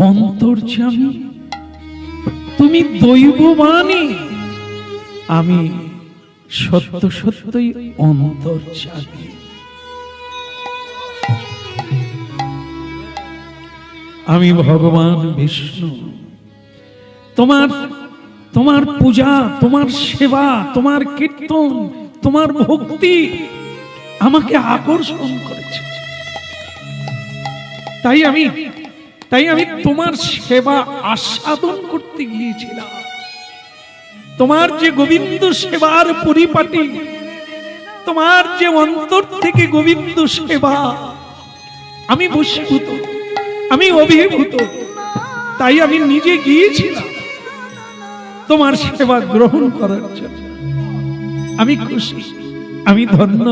অন্তর্যামী, তুমি দৈববাণী? আমি সত্য সত্যই অন্তর্যামী। আমি ভগবান বিষ্ণু। তোমার পূজা, তোমার সেবা, তোমার কীর্তন, তোমার ভক্তি আমাকে আকর্ষণ করেছে। তাই আমি তোমার সেবা আস্বাদন করতে গিয়েছিলাম। তোমার যে গোবিন্দ সেবার পরিপাটি, তোমার যে অন্তর থেকে গোবিন্দ সেবা, আমি বশীভূত, আমি অভিভূত। তাই আমি নিজে গিয়েছিলাম তোমার সেবা গ্রহণ করার জন্য। আমি খুশি, আমি ধন্য।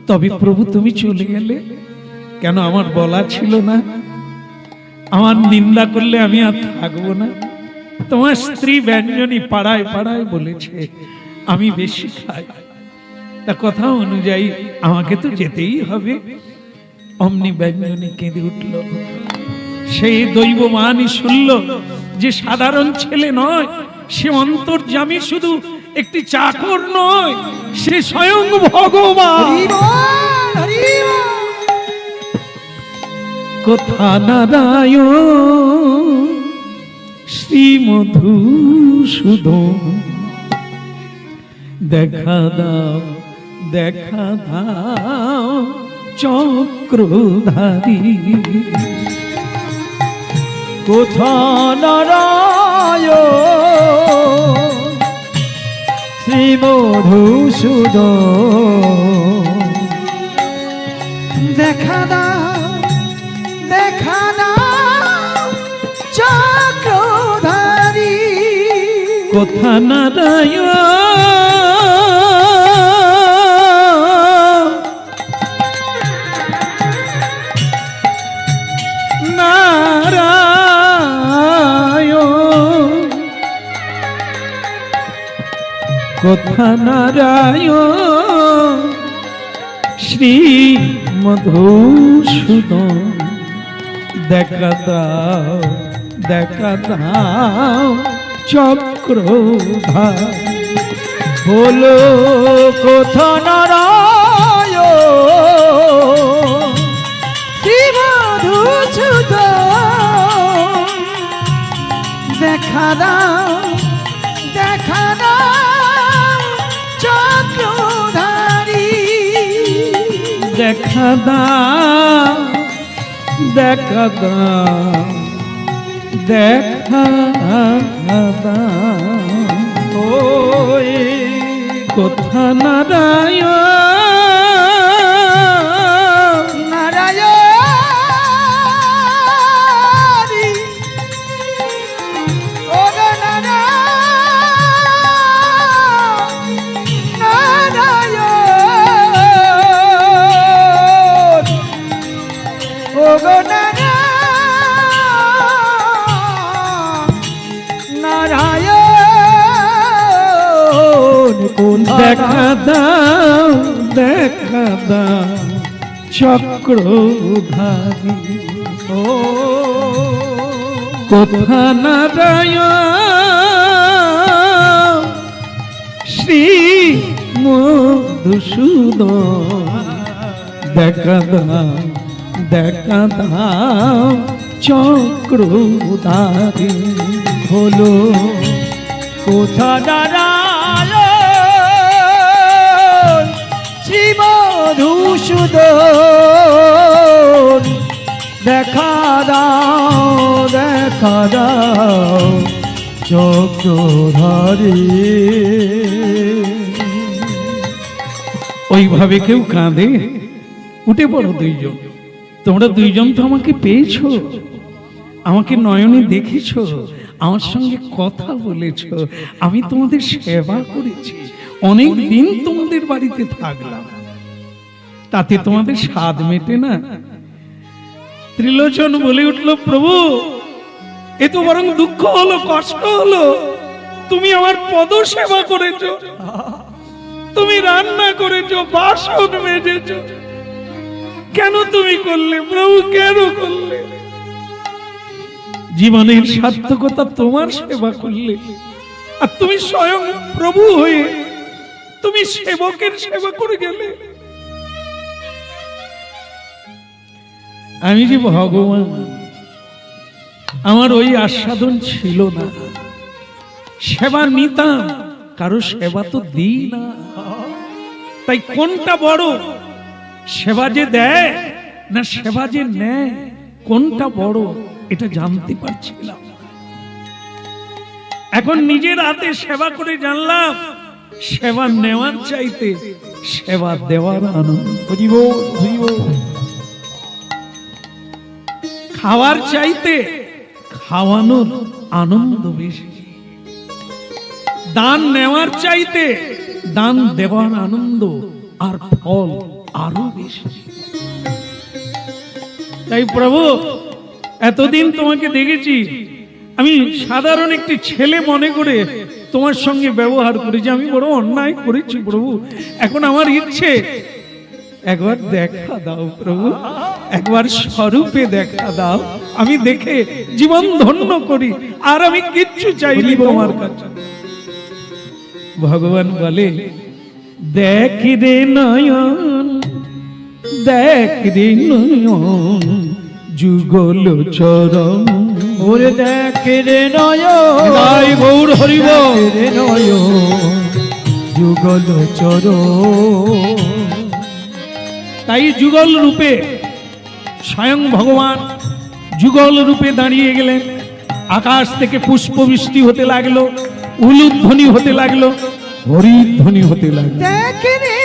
তবে প্রভু তুমি চলে গেলে কেন? আমার বলা ছিল না আমার নিন্দা করলে আমি আর থাকবো না? তোমার স্ত্রী ব্যঞ্জনী পাড়ায় পাড়ায় বলেছে আমি বেশি খাই, তা কথা অনুযায়ী আমাকে তো যেতেই হবে। অমনি ব্যঞ্জনী কেঁদে উঠল। সেই দৈবমানই শুনল যে সাধারণ ছেলে নয়, সে অন্তর্যামী, শুধু একটি চাকর নয়, সে স্বয়ং ভগবান। হরি বল, হরি বল। কোথা নারায়ণ শ্রী মধুসূদন, দেখা দাও দেখা দাও চক্রধারী। কোথা নারায়ণ শ্রী মধুসূদন, দেখা দাও দেখা দাও চক্রধারী। কোথা নারায়ণ নারায়ণ, কোথা নারায়ণ শ্রী মধুসূদন, দেখা দাও দেখা দাও চক্রধার। বলো কোথা নারায়ণ শ্রী মধুসূদন, দেখা দাও দেখা দাও চক্রধারী। দেখা দাও দেখা দাও দেখা দাও, ওই কোথা নারায়ণ নারায়ণী, ও গো নারায়ণ, ও গো নারায়ণ, কোথা দেখা দাও দেখা দাও চক্রধারী। ও কোথা নারায়ণ শ্রী মধুসূদন, দেখা দাও দেখা দাও চক্রধারী। হলো কোথা নারায়ণ শ্রী মধুসূদন, দেখা দাও চক্রধারী। ওইভাবে কেউ কাঁদে? উঠে পড়ো দুইজন। তোমরা দুইজন তো আমাকে পেয়েছো, আমাকে নয়নে দেখেছো, আমার সঙ্গে কথা বলেছো, আমি তোমাদের সেবা করেছি, অনেক দিন তোমাদের বাড়িতে থাকলাম, তাতে তোমাদের স্বাদ মেটে না? ত্রিলোচন বলে উঠল, প্রভু এ তো বরং দুঃখ হলো, কষ্ট হলো। তুমি আমার পদ সেবা করেছো, তুমি রান্না করেছো, বাসন মেজেছো, কেন তুমি করলে প্রভু, কেন করলে? জীবনের সার্থকতা তোমার সেবা করলে, আর তুমি স্বয়ং প্রভু হয়ে তুমি সেবকের সেবা করে গেলে। আমি যে ভগবান, আমার ওই আস্বাদন ছিল না। সেবা নিতাম, কারো সেবা তো দিই না। তাই কোনটা বড়, সেবা যে দেয় না সেবা যে নেয়, কোনটা বড় এটা জানতে পারছিলাম। এখন নিজের হাতে সেবা করে জানলাম, সেবা নেওয়ার চাইতে সেবা দেওয়ার আনন্দ। খাওয়ার চাইতে খাওয়ানোর আনন্দ বেশি। দান নেওয়ার চাইতে দান দেওয়ার আনন্দ আর ফল আরো বেশি। তাই প্রভু, এতদিন তোমাকে দেখেছি, আমি সাধারণ একটি ছেলে মনে করে তোমার সঙ্গে ব্যবহার করেছি, আমি বড় অন্যায় করেছি প্রভু। এখন আমার ইচ্ছে একবার দেখা দাও প্রভু, একবার স্বরূপে দেখা দাও, আমি দেখে জীবন ধন্য করি, আর আমি কিচ্ছু চাইনি তোমার কাছে। ভগবান বলে, দেখ রে নয়ন, দেখ রে নয়ন, যুগল চরণ। ওরে দেখ রে নয় তাই গৌর হরিব রে নয় যুগল চর। তাই যুগল রূপে স্বয়ং ভগবান যুগল রূপে দাঁড়িয়ে গেলেন। আকাশ থেকে পুষ্প বৃষ্টি হতে লাগলো, উলুধ্বনি হতে লাগলো, হরিধ্বনি হতে লাগলো। দেখ রে